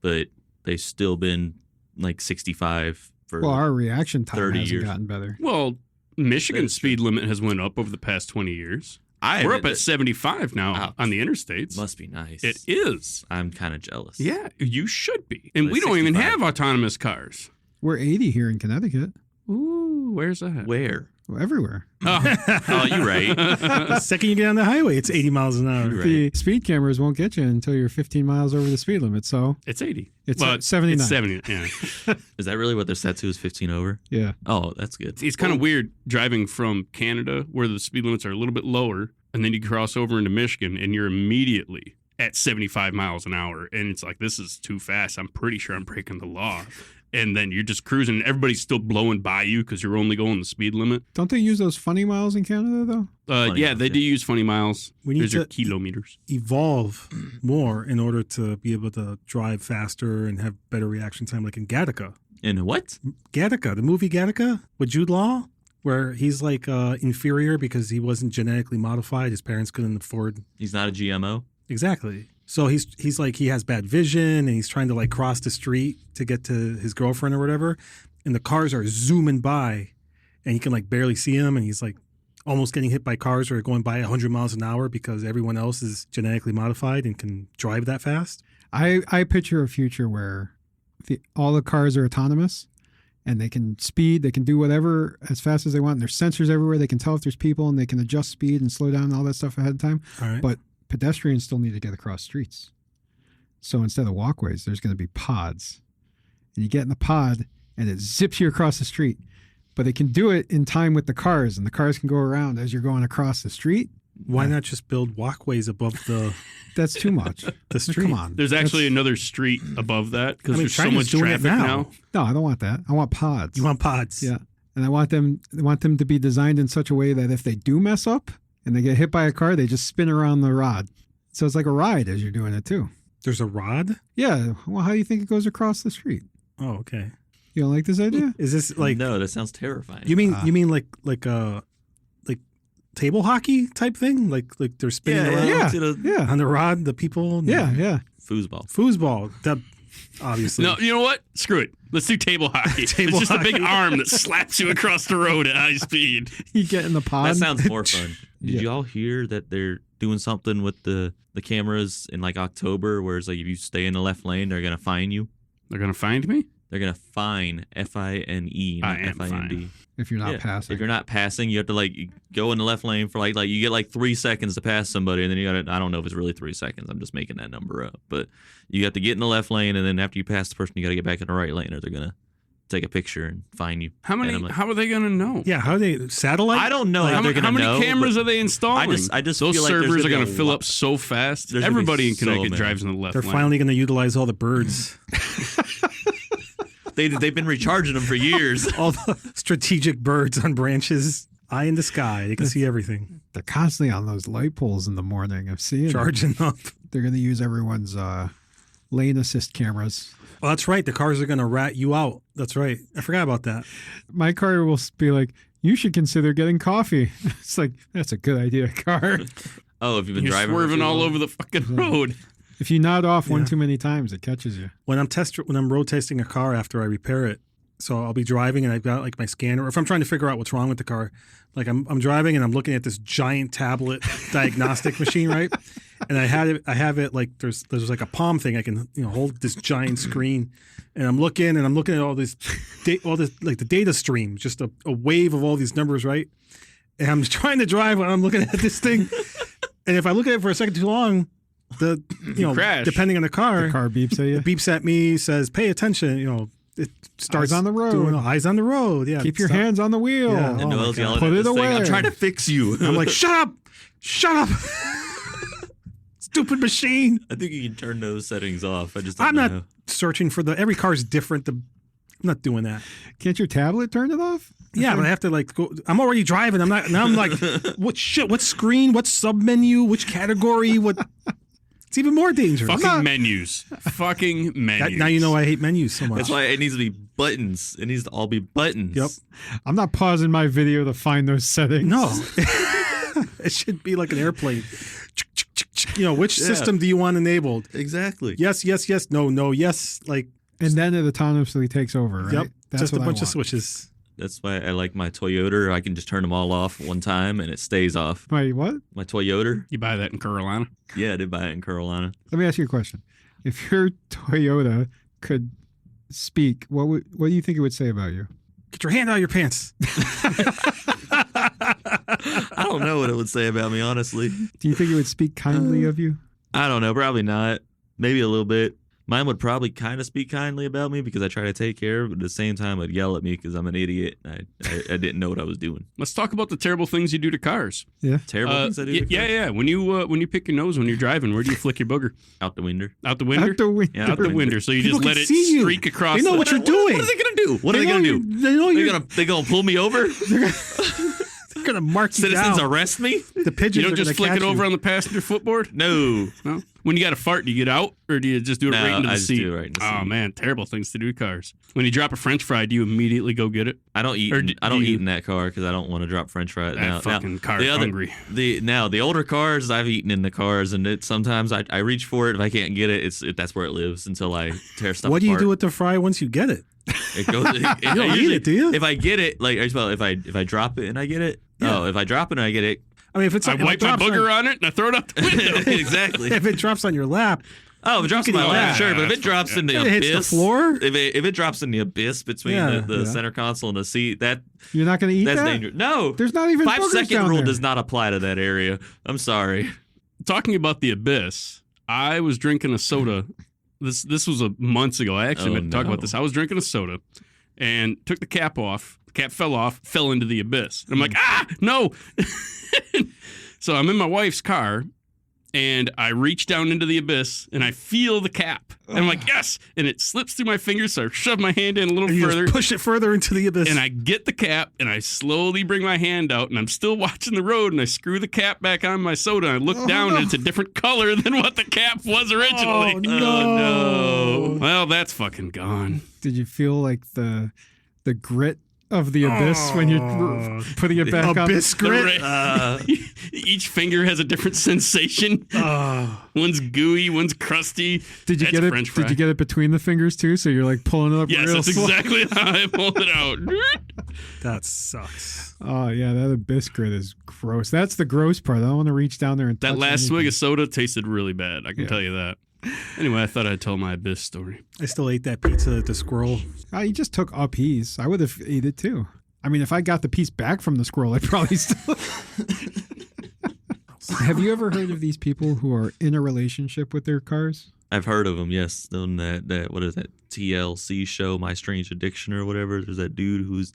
But they've still been like 65 for Well, our reaction time 30 hasn't years. gotten better. Well, Michigan's That's true. speed limit has went up over the past 20 years. I We're up at 75 now Wow. on the interstates. Must be nice. It is. I'm kind of jealous. Yeah, you should be. And Like we don't even 65. have autonomous cars. We're 80 here in Connecticut. Ooh, where's that? Where? Well, everywhere. Oh, you're right. The second you get on the highway, it's 80 miles an hour. You're right. The speed cameras won't get you until you're 15 miles over the speed limit. So It's 80. It's Well, 79. It's 70, yeah. Is that really what they're set to? Is 15 over? yeah. Oh, that's good. It's kind of weird driving from Canada where the speed limits are a little bit lower, and then you cross over into Michigan, and you're immediately at 75 miles an hour. And it's like, this is too fast. I'm pretty sure I'm breaking the law. And then you're just cruising, and everybody's still blowing by you because you're only going the speed limit. Don't they use those funny miles in Canada, though? Funny Yeah, miles, they yeah. do use funny miles. We need There's your to- kilometers. Evolve more in order to be able to drive faster and have better reaction time, like in Gattaca. And what? Gattaca, the movie Gattaca with Jude Law, where he's like inferior because he wasn't genetically modified. His parents couldn't afford. He's not a GMO? Exactly. So he's like, he has bad vision and he's trying to like cross the street to get to his girlfriend or whatever. And the cars are zooming by and he can like barely see him. And he's like almost getting hit by cars or going by 100 miles an hour because everyone else is genetically modified and can drive that fast. I picture a future where all the cars are autonomous and they can speed, they can do whatever as fast as they want. And there's sensors everywhere. They can tell if there's people and they can adjust speed and slow down and all that stuff ahead of time. All right. But pedestrians still need to get across streets. So instead of walkways, there's going to be pods. And you get in the pod and it zips you across the street. But it can do it in time with the cars, and the cars can go around as you're going across the street. Why not just build walkways above the That's too much. the street? Come on. There's actually another street above that because I mean, there's so China's much doing it traffic now. now. No, I don't want that. I want pods. You want pods? Yeah. And I want them to be designed in such a way that if they do mess up and they get hit by a car, they just spin around the rod. So it's like a ride as you're doing it too. There's a rod? Yeah. Well, how do you think it goes across the street? Oh, okay. You don't like this idea? Is this like no, that sounds terrifying. you mean like table hockey type thing? Like they're spinning around Yeah. Yeah. on the rod, the people? Yeah. Foosball. Foosball. That obviously. No, you know what? Screw it. Let's do table hockey. Table It's just a big hockey. arm that slaps you across the road at high speed. You get in the pod. That sounds more fun. Did Yeah. y'all hear that they're doing something with the cameras in like October, where it's like if you stay in the left lane, they're gonna fine you. They're gonna find me. They're gonna fine FINE, not I am FIND. fine. if you're not Yeah. passing. If you're not passing, you have to like go in the left lane for like you get like 3 seconds to pass somebody, and then you got to, I don't know if it's really 3 seconds. I'm just making that number up, but you have to get in the left lane, and then after you pass the person, you got to get back in the right lane, or they're gonna take a picture and fine you. How many? And I'm like, How are they gonna know? Yeah, how are they satellite? I don't know How, how they're how gonna many know. cameras but are they installing? I just those feel like there's servers are gonna going be to a fill lot- up so fast. There's gonna be Everybody in so Connecticut many. drives in the left They're lane. finally going to utilize all the birds, They've been recharging them for years. all the strategic birds on branches, eye in the sky. They can see everything. They're constantly on those light poles in the morning. I'm seeing it. Charging up. They're going to use everyone's lane assist cameras. Well, that's right. The cars are going to rat you out. That's right. I forgot about that. My car will be like, you should consider getting coffee. It's like, that's a good idea, car. Oh, if you've been You're driving, for swerving too all long? over the fucking road. If you nod off one Yeah. too many times, it catches you. When I'm road testing a car after I repair it, so I'll be driving and I've got like my scanner. Or if I'm trying to figure out what's wrong with the car, like I'm driving and I'm looking at this giant tablet diagnostic machine, right? And I have it like there's like a palm thing I can hold this giant screen, and I'm looking at all this like the data stream, just a wave of all these numbers, right? And I'm trying to drive when I'm looking at this thing, and if I look at it for a second too long, crash. depending on the car, The car beeps at you. it beeps at me, says, "Pay attention." It starts Eyes on the road. doing eyes on the road. Yeah, Keep your stop. hands on the wheel. Yeah. And Oh my Noel's God. yelling Put at it this thing. away. I'm trying to fix you. I'm like, shut up, stupid machine. I think you can turn those settings off. I just I'm don't not know. searching for every car's different. I'm not doing that. Can't your tablet turn it off? Yeah, but I have to like go. I'm already driving. I'm like, what shit? What screen? What sub menu? Which category? What? It's even more dangerous. Fucking menus. Fucking menus. Now you know I hate menus so much. That's why it needs to be buttons. It needs to all be buttons. Yep. I'm not pausing my video to find those settings. No, it should be like an airplane. Which Yeah. system do you want enabled? Exactly. Yes, yes, yes. No, no, yes. Like, And then it autonomously takes over, right? yep. That's Just a what I bunch of want. switches. That's why I like my Toyota. I can just turn them all off one time and it stays off. Wait, what? My Toyota. You buy that in Carolina. Yeah, I did buy it in Carolina. Let me ask you a question. If your Toyota could speak, what do you think it would say about you? Get your hand out of your pants. I don't know what it would say about me, honestly. Do you think it would speak kindly of you? I don't know. Probably not. Maybe a little bit. Mine would probably kind of speak kindly about me because I try to take care of it. But at the same time, it'd yell at me because I'm an idiot. I didn't know what I was doing. Let's talk about the terrible things you do to cars. Yeah. Terrible things I do. to Yeah, cars. yeah. When you pick your nose when you're driving, where do you flick your booger? Out the window. Out the window? Out the window. Yeah, Out the window. So you People just let can it see you. streak across. They know the- what you're doing. What are they gonna do? What are they know gonna you- do? They know you're They gonna pull me over? They're gonna mark you Citizens down. arrest me? The pigeons You don't are just gonna flick catch it over you. on the passenger footboard? No. No. When you got to fart, do you get out or do you just do it No, right into I the just seat? do it right in the Oh seat. man, terrible things to do to cars. When you drop a French fry, do you immediately go get it? I don't eat. Or I don't do you- eat in that car because I don't want to drop French fries. That fucking car's the hungry. The older cars I've eaten in the cars, and sometimes I reach for it. If I can't get it, that's where it lives until I tear stuff. What do you apart. do with the fry once you get it? It goes. You don't eat it, do you? If I get it, like well, if I drop it and I get it. Yeah. Oh, if I drop it and I get it. I mean, if it's I if it wipe my drops booger on it and I throw it out the window. Exactly. if it drops on your lap, Oh, if it drops in can my eat lap, that. sure. But if That's it drops in the If it hits abyss, the floor? if it drops in the abyss between Yeah. the Yeah. center console and the seat, that's You're not going to eat that? dangerous. No, There's not even 5 boogers second down rule there. does not apply to that area. I'm sorry. Talking about the abyss, I was drinking a soda This was months ago. I actually meant to talk no. about this. I was drinking a soda and took the cap off. The cap fell off, fell into the abyss. And I'm like, no. So I'm in my wife's car and I reach down into the abyss and I feel the cap. And I'm like, yes. And it slips through my fingers. So I shove my hand in a little And you further. just push it further into the abyss. And I get the cap and I slowly bring my hand out and I'm still watching the road and I screw the cap back on my soda and I look down and it's a different color than what the cap was originally. Oh, no. Well, that's fucking gone. Did you feel like the grit of the abyss when you're putting it back up? Abyss grit. Each finger has a different sensation. One's gooey, one's crusty. Did you That's get it? French fry. Did you get it between the fingers too? So you're like pulling it up. Yes, real that's slow? exactly how I pulled it out. That sucks. Oh yeah, that abyss grit is gross. That's the gross part. I don't want to reach down there and That touch last swig anything. of soda tasted really bad. I can tell you that. Anyway, I thought I'd tell my abyss story. I still ate that pizza at the squirrel. You just took a piece. I would have ate it too. I mean, if I got the piece back from the squirrel, I'd probably still. Have you ever heard of these people who are in a relationship with their cars? I've heard of them. Yes, on that what is that TLC show, My Strange Addiction or whatever. There's that dude who's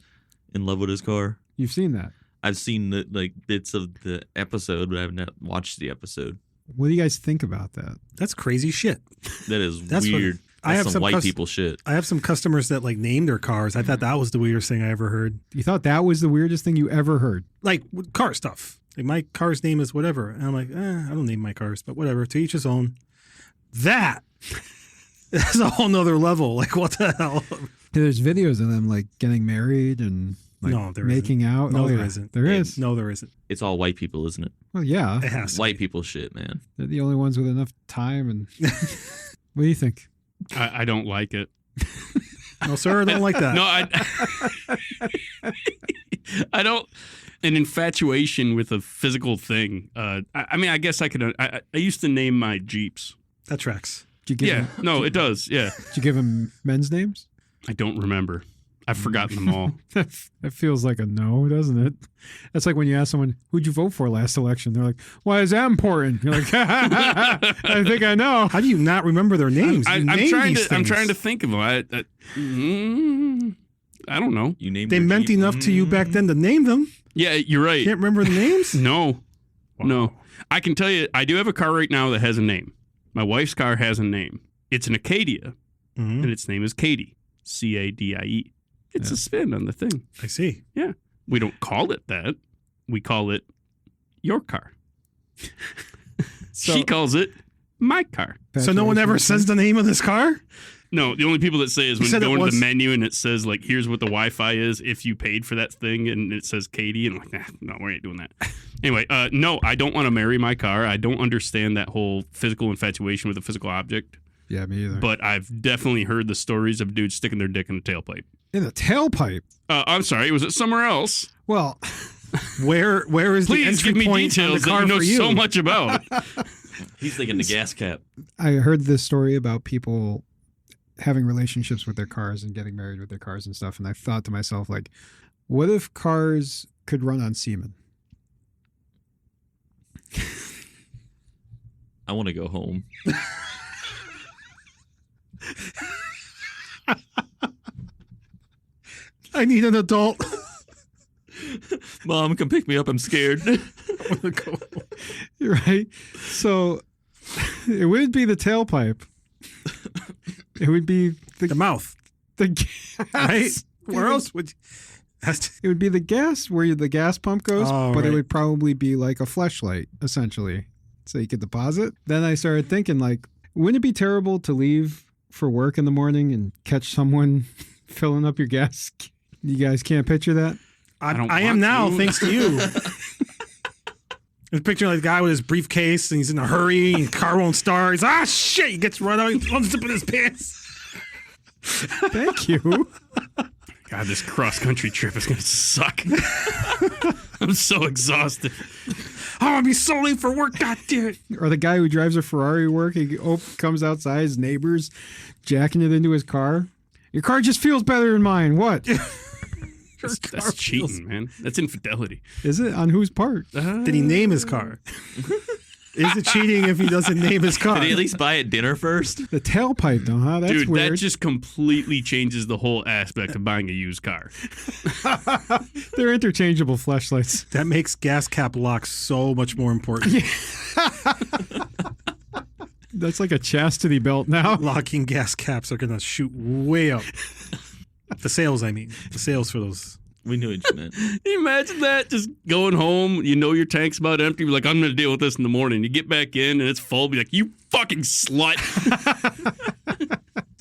in love with his car. You've seen that. I've seen the bits of the episode, but I've not watched the episode. What do you guys think about that? That's crazy shit. That is That's what- weird. I That's have some some white people shit. I have some customers that like name their cars. I thought that was the weirdest thing I ever heard. You thought that was the weirdest thing you ever heard? Like with car stuff. Like my car's name is whatever. And I'm like, I don't name my cars, but whatever. To each his own. That's a whole nother level. Like what the hell? There's videos of them like getting married and like No, there making out. No, Oh, there yeah. isn't. There is. No, there isn't. It's all white people, isn't it? Well, yeah. It has to White be. people shit, man. They're the only ones with enough time. And what do you think? I don't like it. No, sir, I don't like that. No, I don't. An infatuation with a physical thing. I mean, I guess I could. I used to name my Jeeps. That tracks. Did you give Yeah, no, it does. Yeah, Did you give them men's names? I don't remember. I've forgotten them all. That feels like a no, doesn't it? That's like when you ask someone, who'd you vote for last election? They're like, why is that important? You're like, I think I know. How do you not remember their names? I'm trying to think of them. I don't know. You named They your meant Jeep. enough to you back then to name them. Yeah, you're right. Can't remember the names? No, Wow. no. I can tell you, I do have a car right now that has a name. My wife's car has a name. It's an Acadia, Mhm. and its name is Katie. Cadie. It's a spin on the thing. I see. Yeah. We don't call it that. We call it your car. So- She calls it my car. So no one ever says the name of this car? No, the only people that say is You when said you go it into was- the menu and it says, like, here's what the Wi-Fi is if you paid for that thing, and it says Katie, and I'm like, no, we ain't doing that. Anyway, no, I don't want to marry my car. I don't understand that whole physical infatuation with a physical object, Yeah, me either. but I've definitely heard the stories of dudes sticking their dick in a tailpipe. In the tailpipe. I'm sorry, was it somewhere else? Well, Where is the Please entry give me point on details the car that you know for you? so much about. He's thinking the gas cap. I heard this story about people having relationships with their cars and getting married with their cars and stuff. And I thought to myself, like, what if cars could run on semen? I want to go home. I need an adult. Mom, come pick me up. I'm scared. Right? So it would be the tailpipe. It would be The mouth, the gas. right? Where else would It would be the gas where the gas pump goes, Oh, but it right. would probably be like a fleshlight, essentially. So you could deposit. Then I started thinking, like, wouldn't it be terrible to leave for work in the morning and catch someone filling up your gas? You guys can't picture that? don't I am want now, to. thanks to you. I'm picturing like the guy with his briefcase and he's in a hurry and the car won't start. He's shit, he gets run out, he's unzipping his pants. Thank you. God, this cross-country trip is going to suck. I'm so exhausted. Oh, I'll be so late for work, god damn it. Or the guy who drives a Ferrari to work, he comes outside, his neighbor's jacking it into his car. Your car just feels better than mine. What? That's cheating, man. That's infidelity. Is it? On whose part? Did he name his car? Is it cheating if he doesn't name his car? Did he at least buy it dinner first? The tailpipe, though, huh? That's Dude, weird. that just completely changes the whole aspect of buying a used car. They're interchangeable flashlights. That makes gas cap locks so much more important. That's like a chastity belt now. Locking gas caps are going to shoot way up. The sales, I mean. The sales for those. We knew what you meant. Can you imagine that? Just going home, you know your tank's about empty. You're like, I'm going to deal with this in the morning. You get back in and it's full. Be like, you fucking slut.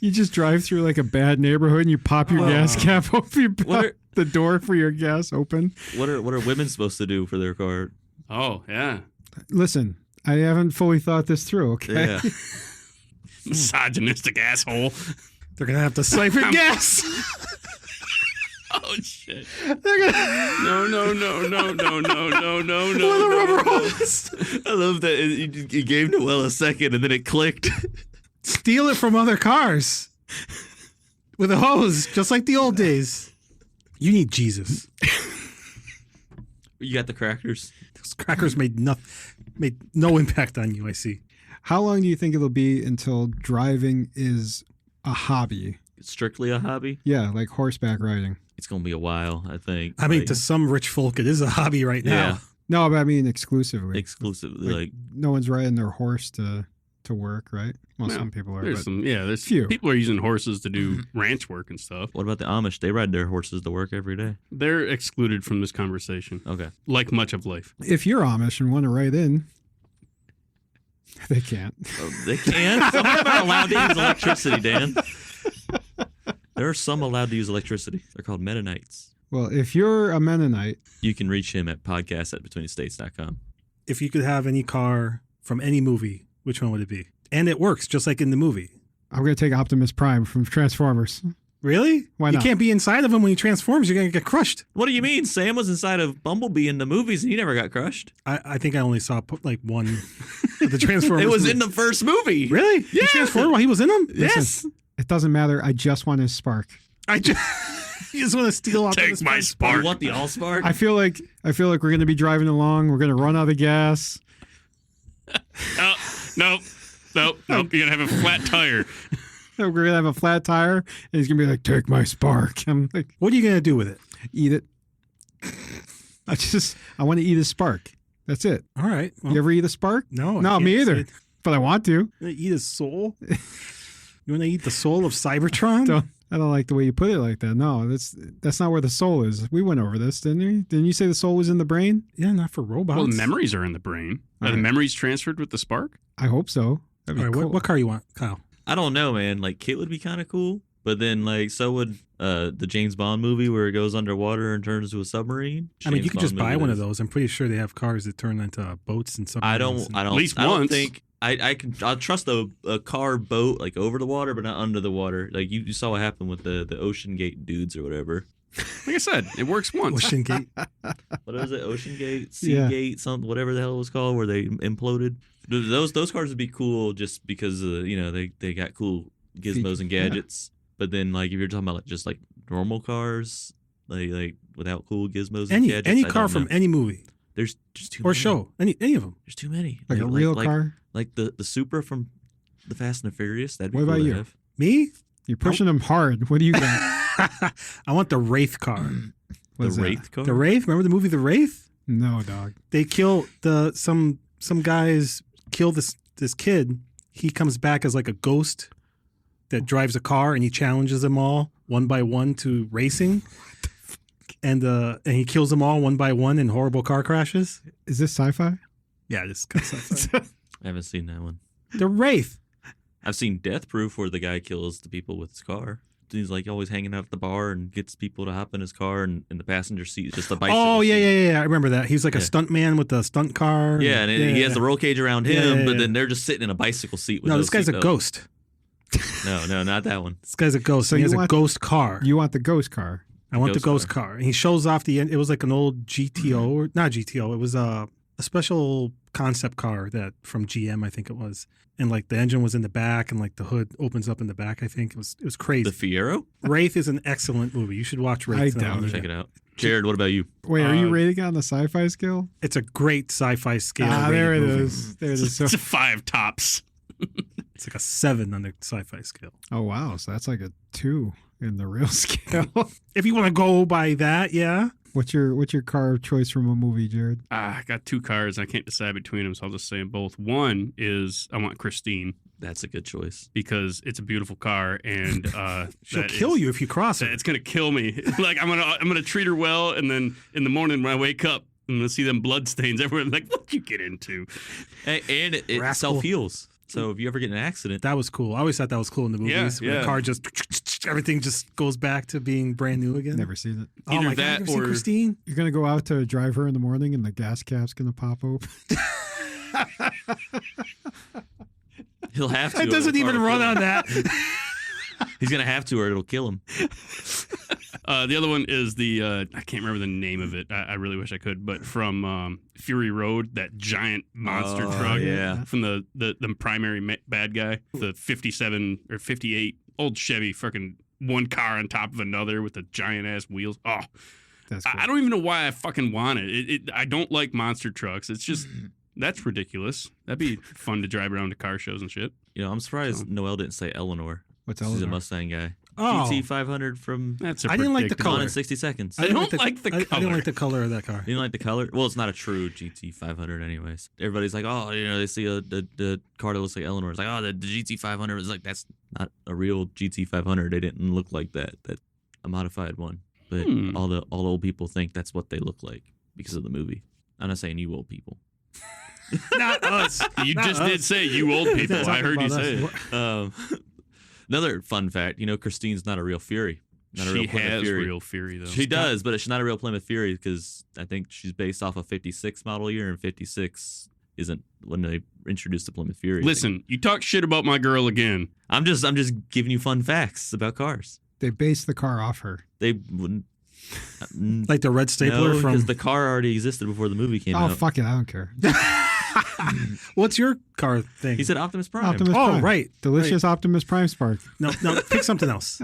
You just drive through like a bad neighborhood and you pop your gas cap open. You pop are- the door for your gas open. What are women supposed to do for their car? Oh, yeah. Listen, I haven't fully thought this through, okay? Yeah. Misogynistic asshole. They're going to have to siphon gas. Oh, shit. They're going to... No. With a rubber hose. I love that you gave Noelle a second and then it clicked. Steal it from other cars. With a hose, just like the old days. You need Jesus. You got the crackers. Those crackers made no impact on you, I see. How long do you think it'll be until driving is a hobby? It's strictly a hobby. Yeah, like horseback riding. It's gonna be a while, I think. I mean, Like, to some rich folk, it is a hobby right now. yeah, No, but I mean exclusively. exclusively. Like No one's riding their horse to work, right? Well, No, some people are. There's But some, there's Few. people are using horses to do ranch work and stuff. what about the Amish? They ride their horses to work every day. They're excluded from this conversation, Okay. like much of life. if you're Amish and want to write in, they can't. Oh, they can. Some of them are allowed to use electricity, Dan. There are some allowed to use electricity. They're called Mennonites. Well, if you're a Mennonite, You can reach him at podcast@betweenthestates.com. If you could have any car from any movie, which one would it be? And it works just like in the movie. I'm going to take Optimus Prime from Transformers. Really? Why You not? can't be inside of him when he transforms. You're going to get crushed. What do you mean? Sam was inside of Bumblebee in the movies and he never got crushed. I think I only saw like one of the Transformers. It was in movies. the first movie. Really? He transformed while he was in them? Yes. It doesn't matter. I just want his spark. I just, you just want to steal off Take my You spark. want the Allspark? I feel like we're going to be driving along. We're going to run out of gas. Nope. You're gonna have a flat tire. We're going to have a flat tire, and he's going to be like, "Take my spark." I'm like, What are you going to do with it? "Eat it." I want to eat a spark. That's it. All right. Well, You ever eat a spark? no. I No, can't me say either. it. But I want to. You wanna eat his soul? You want to eat the soul of Cybertron? I don't like the way you put it like that. No, that's not where the soul is. We went over this, didn't we? Didn't you say the soul was in the brain? Yeah, not for robots. Well, the memories are in the brain. Are the Right. memories transferred with the spark? I hope so. That'd be All right, cool. what car you want, Kyle? I don't know, man. Like Kit would be kind of cool, but then like so would the James Bond movie where it goes underwater and turns into a submarine. I mean, you James could just Bond buy movie one of does. those. I'm pretty sure they have cars that turn into boats and submarines. I don't. At least I don't once. think I'll trust a car boat like over the water, but not under the water. Like you saw what happened with the Ocean Gate dudes or whatever. Like I said, it works once. Ocean Gate. What is it? Ocean Gate, Yeah. Seagate, something, whatever the hell it was called, where they imploded. Those cars would be cool just because they got cool gizmos and Yeah. gadgets. But then like if you're talking about like just like normal cars, like without cool gizmos and Any gadgets, any I car don't from know. any movie There's just too or many. show. Any of them. There's too many. Like a real car? Like the Supra from the Fast and the Furious. That'd be What cool about to you? have. Me? You're pushing them hard. What do you got? I want the Wraith car. What is The that? Wraith car. The Wraith? Remember the movie The Wraith? No, dog. They kill some guys kill this kid. He comes back as like a ghost that drives a car and he challenges them all one by one to racing. And he kills them all one by one in horrible car crashes. Is this sci-fi? Yeah, this kind of stuff. I haven't seen that one. The Wraith. I've seen Death Proof where the guy kills the people with his car. He's like always hanging out at the bar and gets people to hop in his car, and in the passenger seat is just a bicycle. Oh yeah, seat. yeah. I remember that. He's like a Yeah. stunt man with a stunt car. Yeah, and he has the roll cage around him, Yeah, but yeah. then they're just sitting in a bicycle seat with No, no this guy's a seatbelt. ghost. No, not that one. This guy's a ghost. So He you has a want- ghost car. You want the ghost car? I want the ghost ghost car. And he shows off the end. It was like an old GTO or not GTO. It was a special concept car that from GM, I think it was. And like the engine was in the back and like the hood opens up in the back. I think it was crazy. The Fiero? Wraith is an excellent movie. You should watch Wraith. I doubt I'll it. check it out. Jared, what about you? Wait, are you rating it on the sci-fi scale? It's a great sci-fi scale. There it movie. is. There it is. So, It's a 5 tops. It's like a 7 on the sci-fi scale. oh wow, so that's like a 2 in the real scale. If you want to go by that, yeah. What's your car choice from a movie, Jared? I got 2 cars. And I can't decide between them, so I'll just say them both. One is I want Christine That's a good choice. because it's a beautiful car, and She'll kill you if you cross it. It's gonna kill me. Like I'm gonna treat her well, and then in the morning when I wake up, I'm gonna see them blood stains everywhere. I'm like, what'd you get into? And it Rascal. self-heals. So if you ever get in an accident, That was cool. I always thought that was cool in the movies. Yeah, When yeah. the car just, everything just goes back to being brand new again. Never seen it. Oh Either my God, that you ever seen or- Christine? You're gonna go out to drive her in the morning, and the gas cap's gonna pop open. he'll have to. It doesn't or even it'll run kill him. on that. He's gonna have to, or it'll kill him. The other one is the I can't remember the name of it. I really wish I could, but from Fury Road, that giant monster Oh, truck yeah. from the primary bad guy, the 57 or 58 old Chevy, freaking one car on top of another with the giant ass wheels. Oh, That's I don't even know why I fucking want it. I don't like monster trucks. It's just that's ridiculous. That'd be fun to drive around to car shows and shit. You know, I'm surprised So- Noel didn't say Eleanor. What's She's a Eleanor? Mustang guy. Oh. GT 500 from That's a I didn't like the predictable- Gone color. in 60 Seconds. I don't like the I didn't color. like the color of that car. You didn't like the color? Well, it's not a true GT 500 anyways. Everybody's like, oh, you know, they see the car that looks like Eleanor. It's like, oh, the GT 500 was like, that's not a real GT 500. They didn't look like that. That's a modified one. But all the old people think that's what they look like because of the movie. I'm not saying you old people. Not us. You Not just us. did say you old people. Talking I heard you about say us. it. Another fun fact, you know, Christine's not a real Fury. Not a She real Plymouth has Fury. real fury though. She does, but she's not a real Plymouth Fury because I think she's based off a 56 model year, and 56 isn't when they introduced the Plymouth Fury. Listen, you talk shit about my girl again. I'm just giving you fun facts about cars. They based the car off her. They wouldn't. Like the red stapler no, from. because the car already existed before the movie came Oh out. fuck it, I don't care. What's your car thing? He said Optimus Prime. Optimus Oh, Prime. right. Delicious Optimus Prime spark. No, pick something else.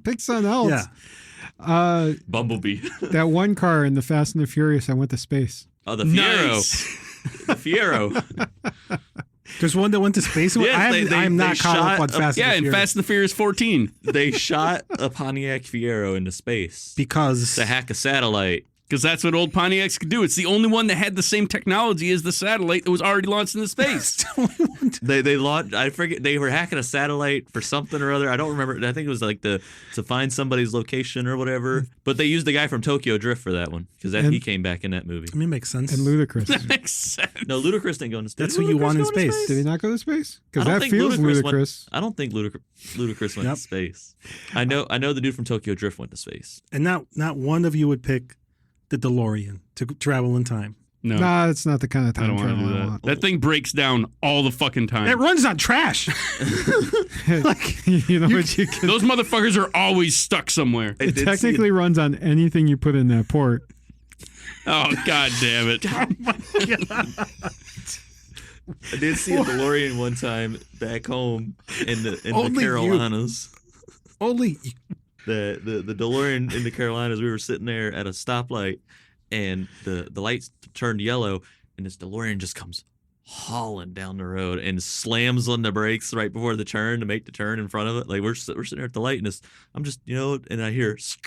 Pick something else. Yeah. Bumblebee. That one car in the Fast and the Furious, I went to space. Oh, the Fiero. Nice. The Fiero. There's one that went to space. Yes, I am not they caught up shot on Fast Yeah, and in the Furious Fast and the Furious 14. They shot a Pontiac Fiero into space because to hack a satellite. Because that's what old Pontiacs could do. It's the only one that had the same technology as the satellite that was already launched into space. They launched. I forget. They were hacking a satellite for something or other. I don't remember. I think it was like to find somebody's location or whatever. But they used the guy from Tokyo Drift for that one because he came back in that movie. I mean, it makes sense. And Ludacris. That makes sense. No, Ludacris didn't go into space. That's Did who you Ludacris want in go into space. Did he not go to space? I Because don't that think feels Ludacris ludicrous. I don't think Ludacris went Yep. to space. I know the dude from Tokyo Drift went to space. And not one of you would pick the DeLorean to travel in time. No, Nah, it's not the kind of I time don't want to travel do I that. want. That thing breaks down all the fucking time. It runs on trash. Like you know what you can. Those motherfuckers are always stuck somewhere. It technically runs on anything you put in that port. Oh, god damn it. I did see a DeLorean one time back home in the Only you. Carolinas. only The DeLorean in the Carolinas, we were sitting there at a stoplight and the lights turned yellow and this DeLorean just comes hauling down the road and slams on the brakes right before the turn to make the turn in front of it. Like we're sitting there at the light and I'm just, and I hear skrrr,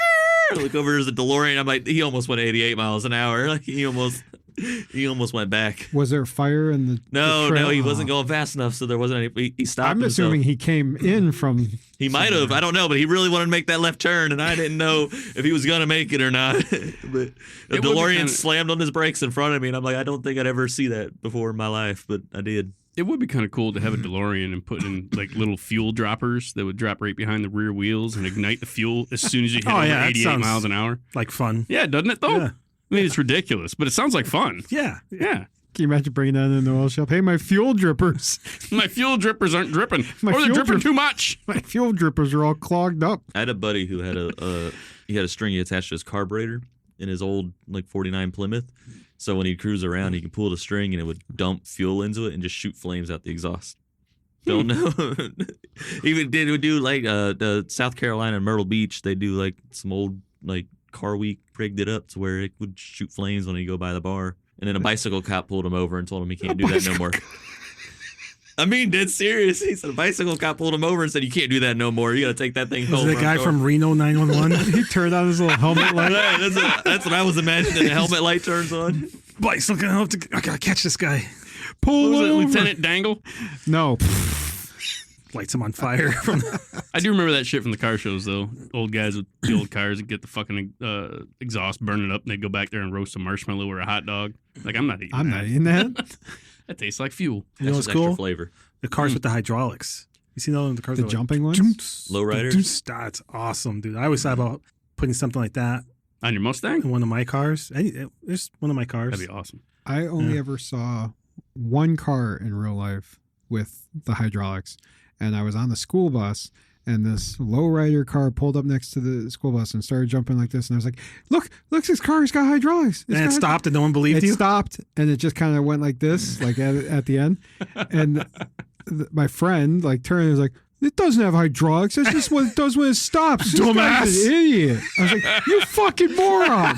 I look over, there's a DeLorean. I'm like, he almost went 88 miles an hour. Like he almost went back. Was there fire in the No, the trail? no, he Oh. wasn't going fast enough, so there wasn't any. He stopped. I'm himself. assuming he came in from. He might have. I don't know, but he really wanted to make that left turn, and I didn't know if he was going to make it or not. But the It would be DeLorean kinda- slammed on his brakes in front of me, and I'm like, I don't think I'd ever see that before in my life, but I did. It would be kind of cool to have a DeLorean and put in like little fuel droppers that would drop right behind the rear wheels and ignite the fuel as soon as you hit Oh, over yeah, that 88 sounds- miles an hour. like fun. Yeah, doesn't it though? Yeah. I mean, it's ridiculous, but it sounds like fun. Yeah. Yeah. Can you imagine bringing that in the oil shop? Hey, my fuel drippers. My fuel drippers aren't dripping. My Or they're fuel dripping drip- too much. My fuel drippers are all clogged up. I had a buddy who had a string he attached to his carburetor in his old like 49 Plymouth. So when he'd cruise around, he could pull the string and it would dump fuel into it and just shoot flames out the exhaust. Don't know. Even would do like the South Carolina and Myrtle Beach. They do like some old like Car Week rigged it up to where it would shoot flames when you go by the bar. And then a bicycle cop pulled him over and told him he can't do that no more. I mean, dead serious. He said a bicycle cop pulled him over and said, you can't do that no more. You got to take that thing home. The guy from Reno 911. He turned on his little helmet light. Right, that's what I was imagining. The helmet light turns on. Bike's looking up to. I gotta catch this guy. Pull Was it over. Lieutenant Dangle? No. Lights him on fire. I do remember that shit from the car shows, though. Old guys with the old cars that get the fucking exhaust burning up, and they go back there and roast a marshmallow or a hot dog. Like, I'm not eating I'm that. not eating that. That tastes like fuel. You know That's what's just extra cool? flavor. The cars with the hydraulics. You see those? The cars The that are jumping ones? Lowriders? That's awesome, dude. I always thought about putting something like that On your Mustang? in one of my cars. There's one of my cars. That'd be awesome. I only Yeah. ever saw one car in real life with the hydraulics, and I was on the school bus, and this lowrider car pulled up next to the school bus and started jumping like this, and I was like, "Look, this car's got hydraulics." And it stopped and no one believed It you? stopped, and it just kind of went like this, like at the end, and my friend like turned and was like, "It doesn't have hydraulics. That's just what it does when it stops." This guy's an idiot. I was like, "You fucking moron!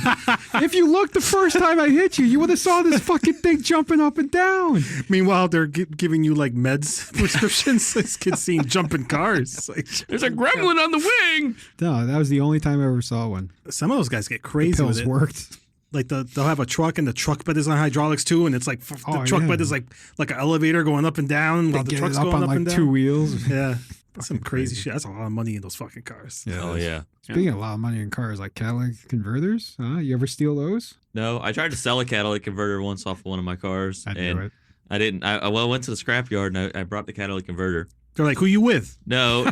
If you looked the first time I hit you, you would have saw this fucking thing jumping up and down." Meanwhile, they're giving you like meds prescriptions. This kid's seeing jumping cars. Like, There's a gremlin on the wing. No, that was the only time I ever saw one. some of those guys get The crazy with pills it. worked. Like they'll have a truck and the truck bed is on hydraulics too, and it's like the Oh, truck yeah. bed is like an elevator going up and down while They the get truck's it up going on up like and down. 2 wheels. Yeah, that's some crazy shit. That's a lot of money in those fucking cars. Oh, yeah. Speaking of a lot of money in cars, like catalytic converters, you ever steal those? No, I tried to sell a catalytic converter once off of one of my cars. I and knew it. I didn't. I went to the scrapyard and I brought the catalytic converter. They're like, "Who you with?" No.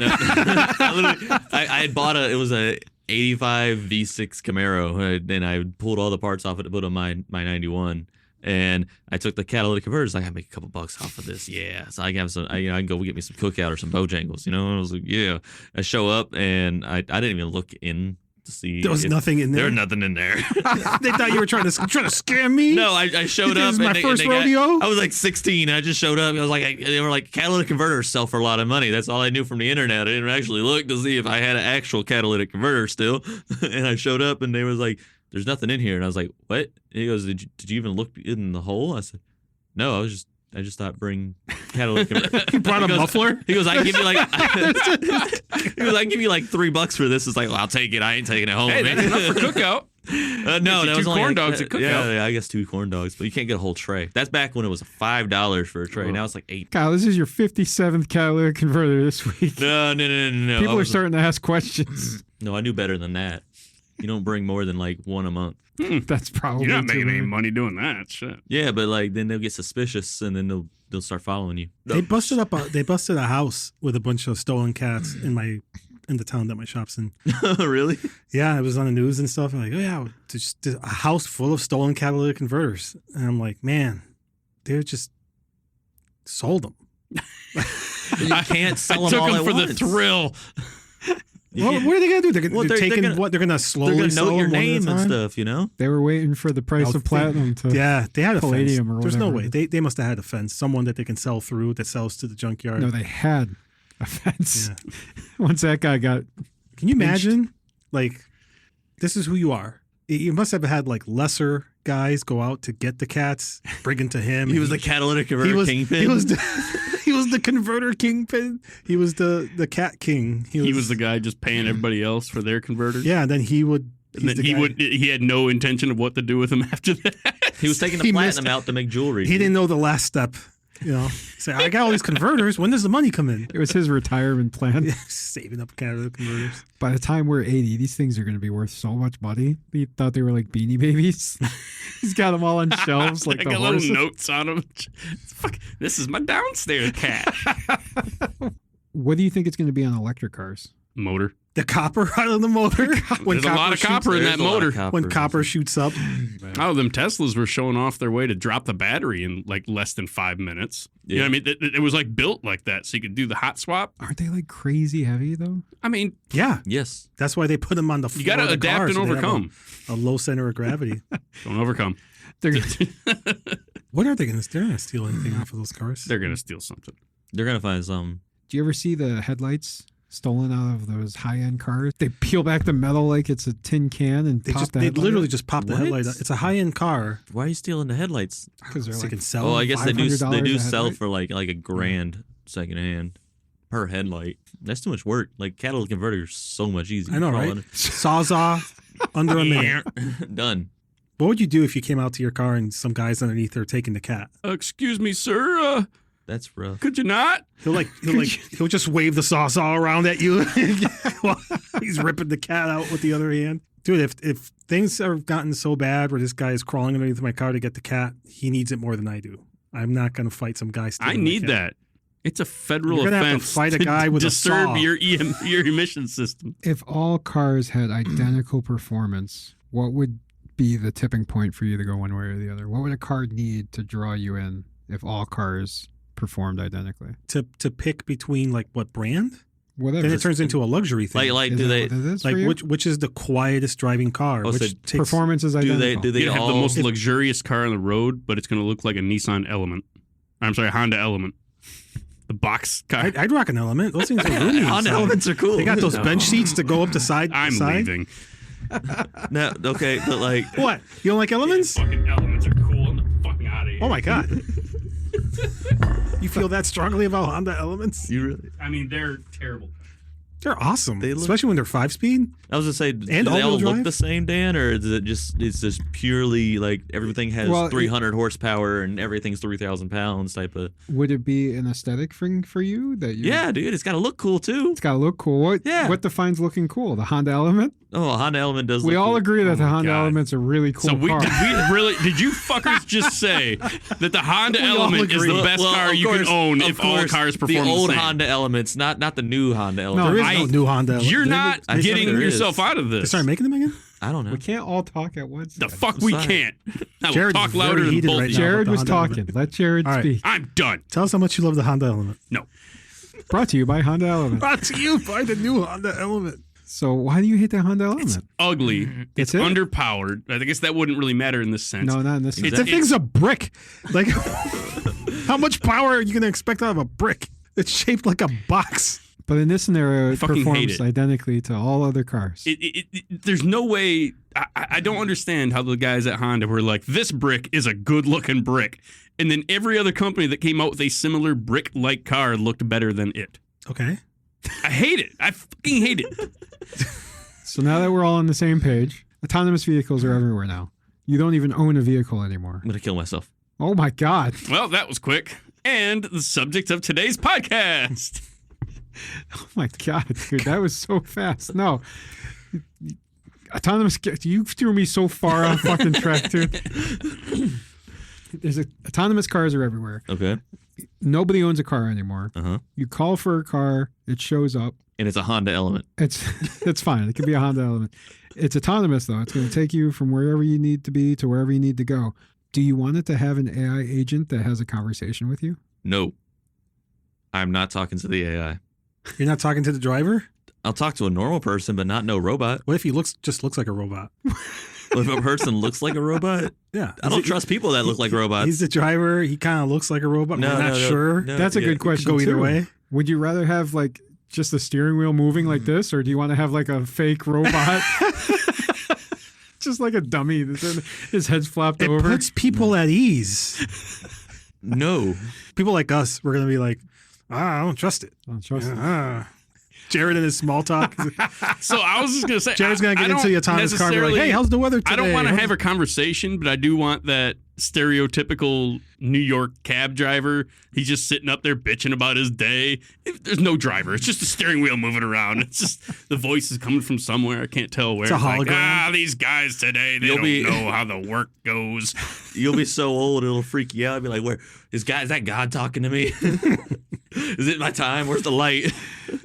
I had bought it was a 85 V6 Camaro, and I pulled all the parts off it to put on my 91. And I took the catalytic converters. Like, I make a couple bucks off of this. Yeah. So I can have some, I can go get me some Cookout or some Bojangles, And I was like, yeah. I show up and I didn't even look in to see. There was nothing in there. There was nothing in there. They thought you were trying to scam me. No, I showed This up. is my and they first got- rodeo? I was like 16. I just showed up. I was like, they were like, catalytic converters sell for a lot of money. That's all I knew from the internet. I didn't actually look to see if I had an actual catalytic converter still. And I showed up and they was like, there's nothing in here. And I was like, what? And he goes, did you even look in the hole? I said, no, I just thought bring catalytic converter. You brought a He goes- muffler. He goes, I can give you like, he goes, I can give you like $3 for this. It's like, well, I'll take it. I ain't taking it home. Hey, man. that's enough for cookout. No, Get you that was two only corn dogs at Cookout. Yeah, I guess 2 corn dogs, but you can't get a whole tray. That's back when it was $5 for a tray. Oh. Now it's like $8. Kyle, this is your 57th catalytic converter this week. No. People I are was- starting to ask questions. No, I knew better than that. You don't bring more than like one a month. That's probably You're not too making any many. money doing that. Shit. Yeah, but like then they'll get suspicious and then they'll start following you. They busted a house with a bunch of stolen cats in the town that my shop's in. Really? Yeah, it was on the news and stuff. Like, oh yeah, just a house full of stolen catalytic converters. And I'm like, man, they just sold them. You can't sell I them took all them at for the once. thrill. You Well, can't- what are they gonna do? They're, Well, they're they're taking gonna- what? They're gonna they're slowly gonna sell note your them one at a name and time? stuff, They were waiting for the price No, of platinum to. Yeah, they had a fence. Palladium or There's no whatever. way. They must have had a fence. Someone that they can sell through that sells to the junkyard. No, they had a fence. Yeah. Once that guy got. Can you imagine? Like, this is who you are. You must have had like lesser guys go out to get the cats, bring them to him. He was the catalytic converter kingpin. He was he was the converter kingpin. He was the cat king. He was the guy just paying everybody else for their converters. Yeah, then he would. And he's then the guy- he had no intention of what to do with them after that. He was taking the He platinum missed- out to make jewelry. He didn't know the last step. You know, say I got all these converters. When does the money come in? It was his retirement plan. Saving up catalytic converters. By the time we're 80, these things are going to be worth so much money. He thought they were like Beanie Babies. He's got them all on shelves like I the got horses. little notes on them. Fuck, this is my downstairs cat. What do you think it's going to be on electric cars? Motor. The copper out of the motor. There's a lot of copper in There's that a lot of motor. copper. When copper shoots up. Oh, them Teslas were showing off their way to drop the battery in like less than 5 minutes. You know what I mean? It was like built like that, so you could do the hot swap. Aren't they like crazy heavy though? I mean, Yeah, Yes. that's why they put them on the floor. you got to of the adapt car, and so they have overcome. a low center of gravity. Don't overcome. They're gonna, What are they going to? They're not steal anything off of those cars. They're gonna steal something. They're gonna find some. do you ever see the headlights stolen out of those high-end cars. They peel back the metal like it's a tin can and They pop the they headlight literally up. just pop the What? headlight. It's a high-end car. Why are you stealing the headlights? Because they're So you like, can sell. Oh, I guess they do $500 a sell headlight? for like a grand secondhand per headlight. That's too much work. Like catalytic converters, so much easier. I know, right? Sawzall under a minute. Done. What would you do if you came out to your car and some guys underneath are taking the cat? Excuse me, sir. That's rough. Could you not? He'll just wave the sawzall around at you while he's ripping the cat out with the other hand. Dude, if things have gotten so bad where this guy is crawling underneath my car to get the cat, he needs it more than I do. I'm not going to fight some guy. I need that. It's a federal You're gonna have to offense fight a guy with a disturb saw. your emission system. If all cars had identical performance, what would be the tipping point for you to go one way or the other? What would a car need to draw you in if all cars performed identically? To pick between like what brand? Whatever. Then it turns into a luxury thing. Like Is do that they what it is Like for you? which is the quietest driving car? Oh, so which takes Performance is do identical. they You have the all most luxurious car on the road, but it's going to look like a Nissan Element. I'm sorry, Honda Element. The box car. I'd rock an Element. Those things are roomy. Honda inside. Elements are cool. They got those No. bench seats to go up the side. I'm side. leaving. No, okay, but like What? You don't like Elements? Fucking Elements are cool. I'm fucking out of here. Oh my god. You feel that strongly about Honda Elements? you really. I mean, they're terrible. They're awesome, They look- especially when they're 5-speed. I was gonna say, do And they all-wheel all drive? look the same, Dan, or is it it's just purely like everything has Well, 300 horsepower and everything's 3,000 pounds type of? Would it be an aesthetic thing for you that you? Yeah, dude, it's got to look cool too. It's got to look cool. What defines looking cool? The Honda Element? Oh, a Honda Element does. We look all cool. agree that Oh the my Honda God. Element's a really cool So car. did you fuckers just say that the Honda We all Element is agree. the best Well, car of you course- can own of if all course, cars perform the old same? Honda Elements, not the new Honda No, Element. There is I- no new Honda Element. You're They- not I think getting there is. yourself out of They this. started making them again? I don't know. we can't all talk at once. The then. fuck we Sorry. can't. I will Jared's talk very louder than heated both right of now. you. Jared the was Honda talking. Element. Let Jared All right. speak. I'm done. Tell us how much you love the Honda Element. No. Brought to you by Honda Element. Brought to you by the new Honda Element. So why do you hate the Honda Element? It's ugly. It's That's it? underpowered. I guess that wouldn't really matter in this sense. No, not in this. It's- The thing's a brick. Like, how much power are you going to expect out of a brick? It's shaped like a box. But in this scenario, it fucking hate performs it. identically to all other cars. There's no way. I don't understand how the guys at Honda were like, this brick is a good looking brick. And then every other company that came out with a similar brick like car looked better than it. Okay. I hate it. I fucking hate it. So now that we're all on the same page, autonomous vehicles are everywhere now. You don't even own a vehicle anymore. I'm gonna kill myself. Oh my God. Well, that was quick. And the subject of today's podcast. Oh my God, dude, that was so fast. No. Autonomous, you threw me so far off fucking track, dude. Autonomous cars are everywhere. Okay. Nobody owns a car anymore. Uh-huh. You call for a car, it shows up. And it's a Honda Element. It's fine. It could be a Honda Element. It's autonomous though. It's going to take you from wherever you need to be to wherever you need to go. Do you want it to have an AI agent that has a conversation with you? No. I'm not talking to the AI. You're not talking to the driver? I'll talk to a normal person, but not no robot. What if he just looks like a robot? What if a person looks like a robot? Yeah. I don't trust people that look like robots. He's the driver. He kind of looks like a robot. No, We're not no, sure. no, That's a yeah. good question. Go either too. way. Would you rather have like just the steering wheel moving like this, or do you want to have like a fake robot? Just like a dummy. His head's flopped It over. puts people at ease. No. People like us, we're going to be like, I don't trust it. I don't trust it. Jared and his small talk. So I was just going to say. Jared's going to I get into don't the autonomous car and be like, necessarily- hey, how's the weather today? I don't want to have a conversation, but I do want that stereotypical New York cab driver. He's just sitting up there bitching about his day. There's no driver. It's just a steering wheel moving around. It's just the voice is coming from somewhere. I can't tell where. It's a hologram. Like, these guys today, they You'll don't be- know how the work goes. You'll be so old, it'll freak you out. I'll be like, is that God talking to me? Is it my time? Where's the light?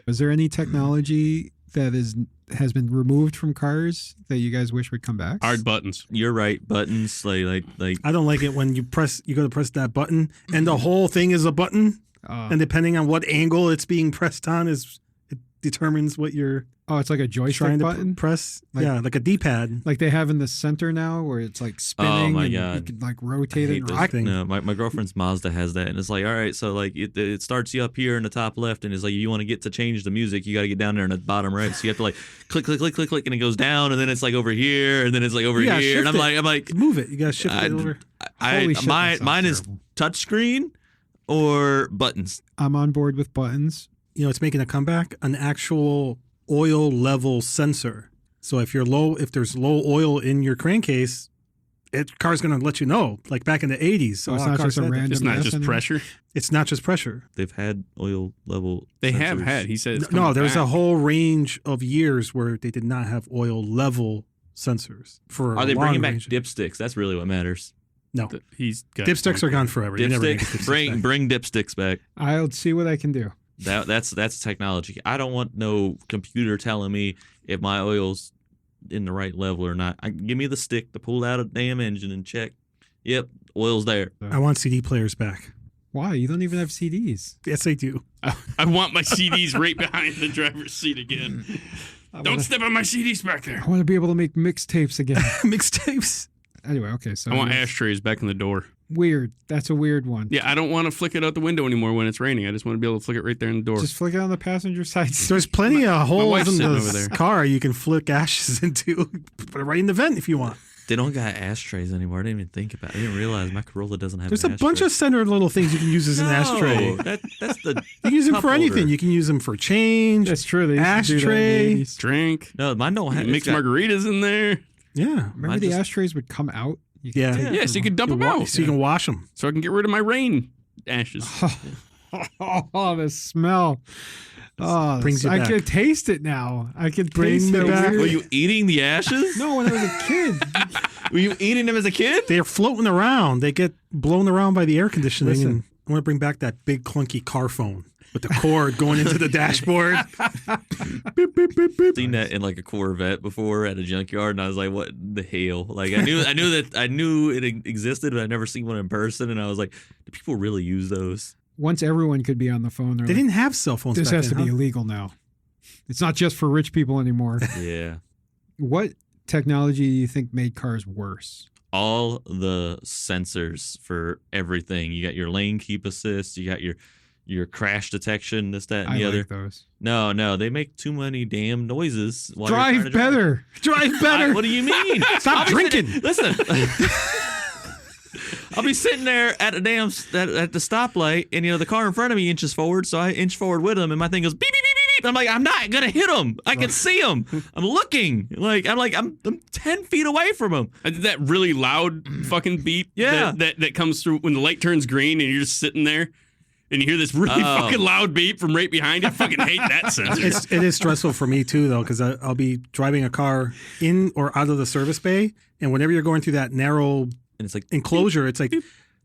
Is there any technology that has been removed from cars that you guys wish would come back? Hard buttons. You're right. Buttons, like I don't like it when you go to press that button and the whole thing is a button. And depending on what angle it's being pressed on, it determines what you're Oh, it's like a joystick trying to button? press. Like- yeah, like a D-pad. Like they have in the center now where it's like spinning my and you God. can like I rotate it hate and those. rock. thing. No, my girlfriend's Mazda has that, and it's like, all right, so like it starts you up here in the top left, and it's like you want to get to change the music, you got to get down there in the bottom right, so you have to like click, and it goes down, and then it's like over here, and then it's like over Yeah, here, and shift I'm like, Move it. You got to shift it over. Holy shit, that sounds mine is terrible. touchscreen or buttons. I'm on board with buttons. You know, it's making a comeback. An actual oil level sensor. So if there's low oil in your crankcase, car's going to let you know. Like back in the 80s. So a it's lot of not cars just a had that. random It's not just anymore? pressure. It's not just pressure. They've had oil level. They have sensors. had. He said it's No, coming there's a back. whole range of years where they did not have oil level sensors. For Are they long bringing back range. dipsticks? That's really what matters. No. He's got Dipsticks are gone forever. You never get Dipstick, dipsticks back. bring dipsticks back. I'll see what I can do. That's technology. I don't want no computer telling me if my oil's in the right level or not. Give me the stick to pull out a damn engine and check. Yep, oil's there. I want CD players back. Why? You don't even have CDs. Yes, I do. I want my CDs right behind the driver's seat again. Don't step on my CDs back there. I want to be able to make mixtapes again. Mixtapes. Anyway, okay, so I want ashtrays back in the door. weird. That's a weird one. Yeah, I don't want to flick it out the window anymore when it's raining. I just want to be able to flick it right there in the door. Just flick it on the passenger side. There's plenty of holes wife's in sitting over the there. car you can flick ashes into. Put it right in the vent if you want. They don't got ashtrays anymore. I didn't even think about it. I didn't realize my Corolla doesn't have There's an a bunch ashtray. of center little things you can use as an ashtray. That's the You can use them cup for anything. holder. You can use them for change. That's true. They used to do that in the Ashtray. 80s. Drink. No, mine don't have Mix it's got- margaritas in there. Yeah. Remember Mine the just- ashtrays would come out? You could Yeah. take Yeah, it so you from- could dump them You wa- out. so you can wash them. So I can get rid of my rain ashes. Oh, the smell. Oh, Brings you I back. can taste it now. I can Bring taste me the back. weird- Were you eating the ashes? No, when I was a kid. Were you eating them as a kid? They're floating around. They get blown around by the air conditioning. Listen. And I want to bring back that big clunky car phone with the cord going into the dashboard. Beep, beep, beep, beep. Seen that in like a Corvette before at a junkyard, and I was like, "What the hell?" Like I knew it existed, but I'd never seen one in person, and I was like, "Do people really use those?" Once everyone could be on the phone, they're They like, didn't have cell phones this back has to then, be huh? illegal now. It's not just for rich people anymore. Yeah, What technology do you think made cars worse? all the sensors for everything. You got your lane keep assist. You got your crash detection. This, that, and I the other. like those. No, they make too many damn noises. While you're trying Drive to better. Drive better. What do you mean? Stop I'll be drinking. Listen. I'll be sitting there at a damn at the stoplight, and the car in front of me inches forward, so I inch forward with him, and my thing goes beep beep beep beep beep. I'm like, I'm not gonna hit him. I can see him. I'm looking. I'm 10 feet away from him. I did that really loud fucking beep Yeah. that comes through when the light turns green and you're just sitting there and you hear this really Oh. fucking loud beep from right behind you. I fucking hate that sensor. It is stressful for me too, though, because I'll be driving a car in or out of the service bay, and whenever you're going through that narrow And it's like enclosure, it's like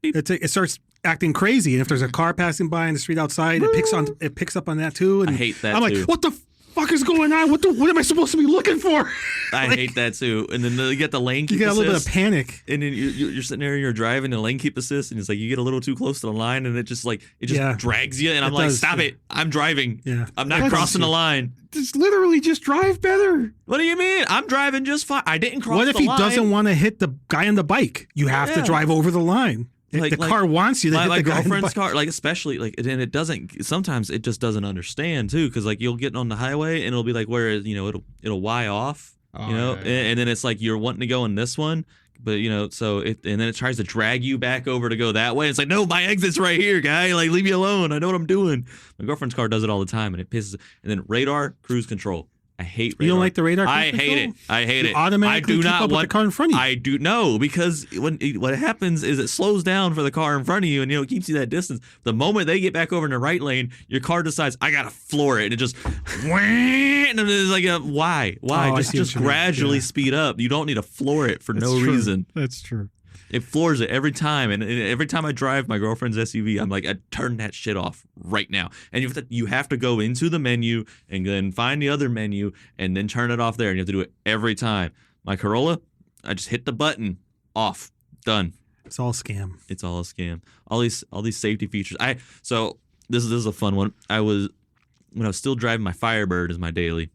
beep. it starts acting crazy. And if there's a car passing by in the street outside, it picks up on that too. And I hate that I'm too. like, what the fuck is going on? What am I supposed to be looking for? I hate that too. And then you get the lane You keep get a little bit assist. of panic. And then you're sitting there, you're driving, and lane keep assist, and it's like you get a little too close to the line, and it just Yeah. drags you. And I'm It like, does, stop yeah. it! I'm driving. Yeah. I'm not That's- crossing the line. Just literally just drive better. What do you mean? I'm driving just fine. I didn't cross. What if the he line. doesn't want to hit the guy on the bike? You have to Yeah. drive over the line. If Like- the like car wants you to hit My the guy on the girlfriend's bike. car, especially and it doesn't. Sometimes it just doesn't understand too, because you'll get on the highway and it'll be like where it'll Y off, Oh, and, yeah, yeah. and then it's like you're wanting to go in this one, but and then it tries to drag you back over to go that way. It's like, no, my exit's right here, guy. Like, leave me alone. I know what I'm doing. My girlfriend's car does it all the time, and it pisses. And then radar, cruise control. I hate radar. You don't like the radar? I cruise hate control? it. I hate You it. automatically I do keep not up with want the car in front of you. I do no, because what happens is it slows down for the car in front of you, and it keeps you that distance. The moment they get back over in the right lane, your car decides I gotta floor it, and it just and it's like why Oh, I just see what you mean. gradually Yeah. speed up. You don't need to floor it for That's no true. reason. That's true. It floors it every time, and every time I drive my girlfriend's SUV, I'm like, I turn that shit off right now. And you have to go into the menu and then find the other menu and then turn it off there, and you have to do it every time. My Corolla, I just hit the button, off, done. It's all scam. It's all a scam. All these safety features. So this is a fun one. I was when I was still driving my Firebird as my daily.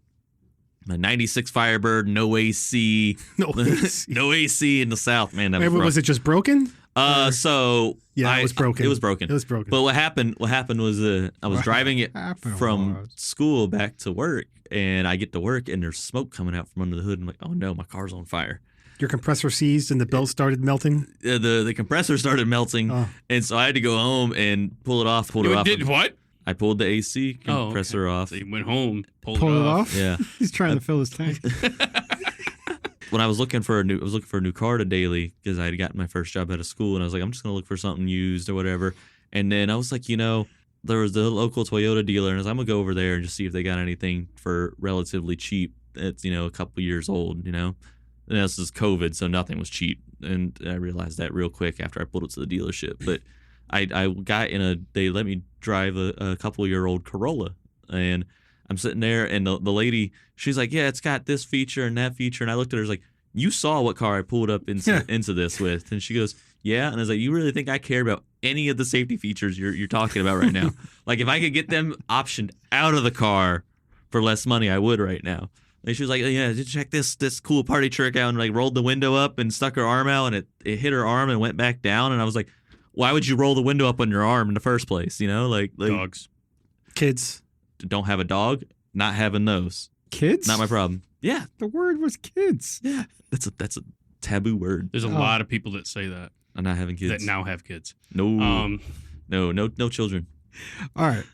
My 96 Firebird, no AC. No AC. No AC in the South, man. That was Wait, rough. was it just broken? So Yeah, it was broken. It was broken. It was broken. But what happened was I was driving it happened from was- school back to work, and I get to work, and there's smoke coming out from under the hood. I'm like, oh no, my car's on fire. Your compressor seized and the belt started melting. The compressor started melting, Oh. and so I had to go home and pull it off. What? I pulled the AC compressor off. So you went home, pulled Pull it off. Yeah. He's trying to fill his tank. When I was looking for a new car to daily because I had gotten my first job out of school, and I was like, I'm just gonna look for something used or whatever. And then I was like, there was the local Toyota dealer, and I was like, I'm gonna go over there and just see if they got anything for relatively cheap. It's a couple years old, And this is COVID, so nothing was cheap, and I realized that real quick after I pulled it to the dealership. But I got they let me drive a couple-year-old Corolla, and I'm sitting there, and the lady, she's like, yeah, it's got this feature and that feature. And I looked at her, I was like, you saw what car I pulled up into this with. And she goes, yeah. And I was like, you really think I care about any of the safety features you're talking about right now? Like, if I could get them optioned out of the car for less money, I would right now. And she was like, yeah, check this cool party trick out, and like rolled the window up and stuck her arm out, and it hit her arm and went back down. And I was like, why would you roll the window up on your arm in the first place? Like Dogs. Kids. don't have a dog, not having those. Kids? Not my problem. Yeah. The word was kids. Yeah. That's a taboo word. There's a Oh. lot of people that say that I'm not having kids. that now have kids. No. Um, No children. All right.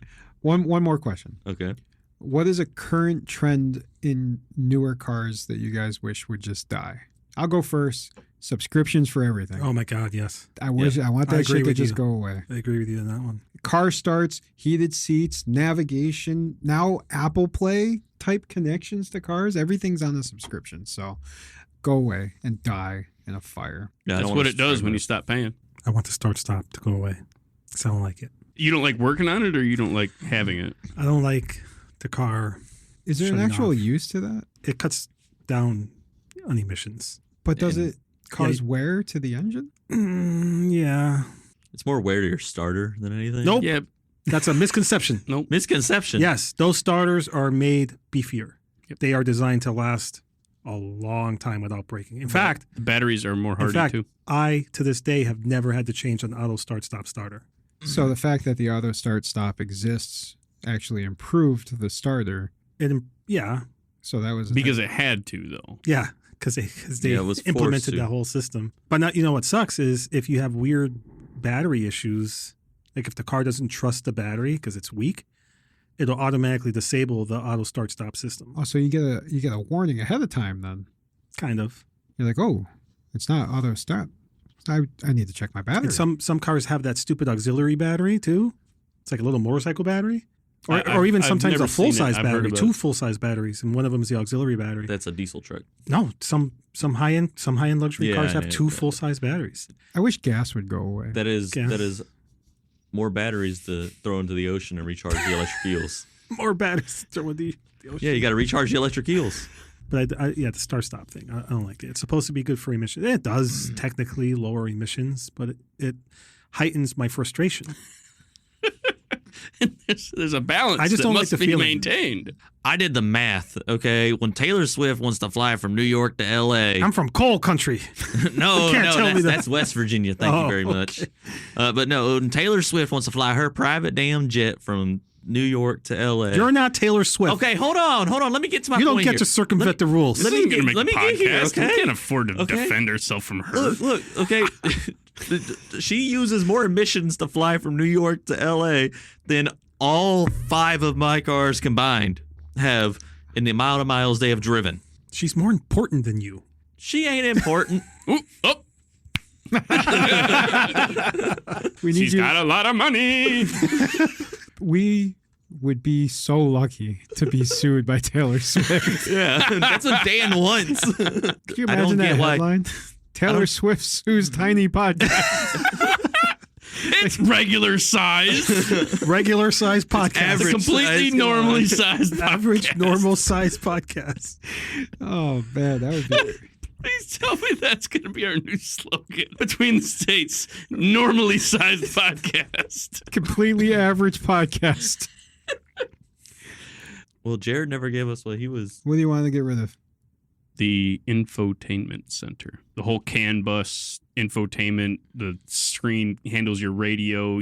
One more question. Okay. What is a current trend in newer cars that you guys wish would just die? I'll go first. Subscriptions for everything. Oh my God, yes. I want I that agree shit to with just you. go away. I agree with you on that one. Car starts, heated seats, navigation, now Apple Play type connections to cars. Everything's on a subscription. So go away and die in a fire. Yeah, I that's don't what wanna it does subscribe when to you it. stop paying. I want the start-stop to go away. 'Cause I don't like it. You don't like working on it, or you don't like having it? I don't like the car. Is there an Shutting actual off. use to that? It cuts down on emissions. But does And- it cause wear to the engine? Yeah. It's more wear to your starter than anything. Nope. Yeah. That's a misconception. Misconception. Yes, those starters are made beefier. They are designed to last a long time without breaking. In fact, The batteries are more hardy fact, too. I, to this day, have never had to change an auto start-stop starter. So the fact that the auto start stop exists actually improved the starter. Yeah, So that was Because it had to, though. yeah, because they Yeah, it was forced implemented to. that whole system. But not, what sucks is if you have weird battery issues, like if the car doesn't trust the battery because it's weak, it'll automatically disable the auto start-stop system. Oh, so you get a warning ahead of time then. Kind of. You're like, oh, it's not auto start. I need to check my battery. And some cars have that stupid auxiliary battery too. It's like a little motorcycle battery, or even I've sometimes never a seen it. full size I've heard battery, of it. 2 full size batteries, and one of them is the auxiliary battery. That's a diesel truck. No, some high end luxury Yeah, cars have yeah, 2 yeah. full size batteries. I wish gas would go away. That is Yeah. more batteries to throw into the ocean and recharge the electric eels. More batteries to throw in the ocean. Yeah, you got to recharge the electric eels. But the start stop thing, I don't like it. It's supposed to be good for emissions. It does technically lower emissions, but it heightens my frustration. There's a balance I just that don't like must the be feeling. maintained. I did the math, okay? When Taylor Swift wants to fly from New York to L.A. I'm from coal country. no, can't tell me that. that's West Virginia. Thank you very much. But no, when Taylor Swift wants to fly her private damn jet from New York to L.A. You're not Taylor Swift. Okay, hold on. Let me get to my You don't point get here. to circumvent the rules. let me She's gonna get- make let me a get here, podcast. okay? We can't afford to Okay. defend herself from her. Look, okay. She uses more emissions to fly from New York to L.A. than all 5 of my cars combined have in the amount of miles they have driven. She's more important than you. She ain't important. Ooh, oh, We need she's you. got a lot of money. We would be so lucky to be sued by Taylor Swift. Yeah, that's what Dan wants. Could you I don't imagine that get why- headline? Taylor Swift sues Tiny Podcast. It's regular size. Regular size podcast. average Completely size, come on. normally sized. Average podcast. normal size podcast. Oh man, that would be. Please tell me that's going to be our new slogan. Between the states, normally sized podcast. Completely average podcast. Well, Jared never gave us what he was. What do you want to get rid of? The infotainment center, the whole CAN bus infotainment, the screen handles your radio,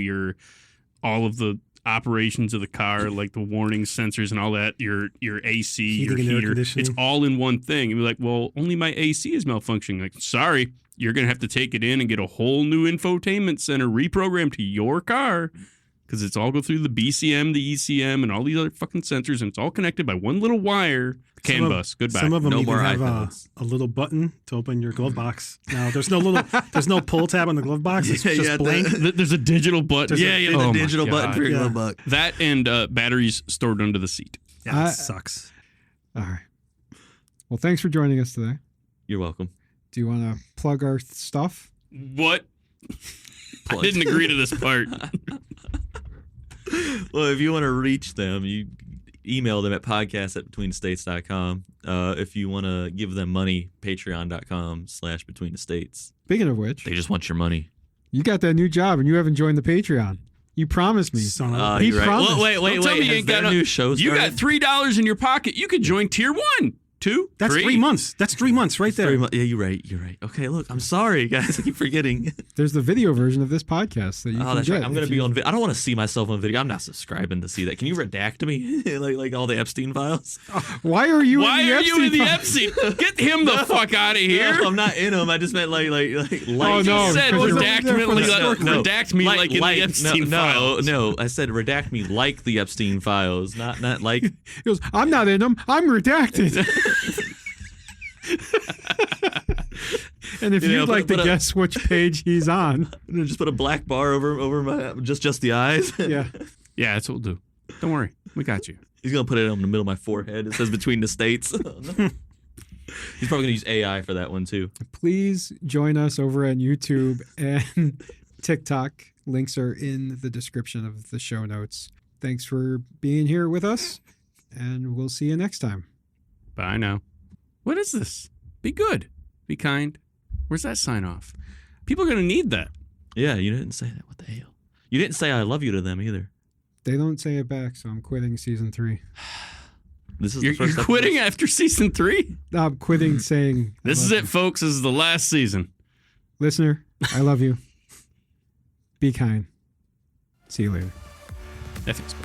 all of the operations of the car, like the warning sensors and all that, your AC, Heating your and air heater. conditioning. It's all in one thing. And be like, well, only my AC is malfunctioning. Like, sorry, you're going to have to take it in and get a whole new infotainment center reprogrammed to your car because it's all go through the BCM, the ECM, and all these other fucking sensors, and it's all connected by one little wire. CAN bus. Goodbye. Some of them No even more have iPhones. a little button to open your glove box. Now there's no pull tab on the glove box. It's Yeah, just yeah, blank. There's a digital button. There's a- Yeah, yeah. The Oh my digital button God. for your Yeah. glove box. That and batteries stored under the seat. Yeah, I- it sucks. All right. Well, thanks for joining us today. You're welcome. Do you want to plug our stuff? What? I didn't agree to this part. Well, if you want to reach them, you email them at podcast@betweenthestates.com. If you want to give them money, patreon.com/betweenthestates. Speaking of which, They just want your money. you got that new job and you haven't joined the Patreon. You promised me. Son of a- He You're right. promised. Well, wait. Don't tell me you Has ain't their got a- new show You got started? $3 in your pocket. You could join tier 1, 2, That's 3 3 months. That's 3 months right there. Yeah, you're right. You're right. Okay, look, I'm sorry, guys. I keep forgetting. There's the video version of this podcast that you Oh, can that's get. right. I'm gonna if be you- on. I don't want to see myself on video. I'm not subscribing to see that. Can you redact me, like all the Epstein files? Why are you? Why in the are you in the Epstein Epstein? Get him the fuck out of here. No, I'm not in them. I just meant like. Oh, He no, said because you're redact there me, for the redact me like in the Epstein files. No, I said redact me like the Epstein files, not like. He goes, I'm not in them. I'm redacted. And if You know, you'd like to but guess which page he's on, Just put a black bar over my just the eyes. yeah. Yeah, that's what we'll do. Don't worry. We got you. He's gonna put it on the middle of my forehead. It says between the states. He's probably gonna use AI for that one too. Please join us over on YouTube and TikTok. Links are in the description of the show notes. Thanks for being here with us, and we'll see you next time. Bye now. What is this? Be good. Be kind. Where's that sign off? People are going to need that. Yeah, you didn't say that. What the hell? You didn't say I love you to them either. They don't say it back, so I'm quitting season 3. This is You're the first quitting episode. after season 3? I'm quitting saying I This is love it, you. folks. This is the last season. Listener, I love you. Be kind. See you later. That feels good.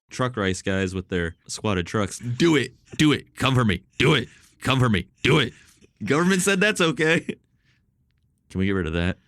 Truck race guys with their squatted trucks. Do it. Do it. Come for me. Do it. Come for me. Do it. Government said that's okay. Can we get rid of that?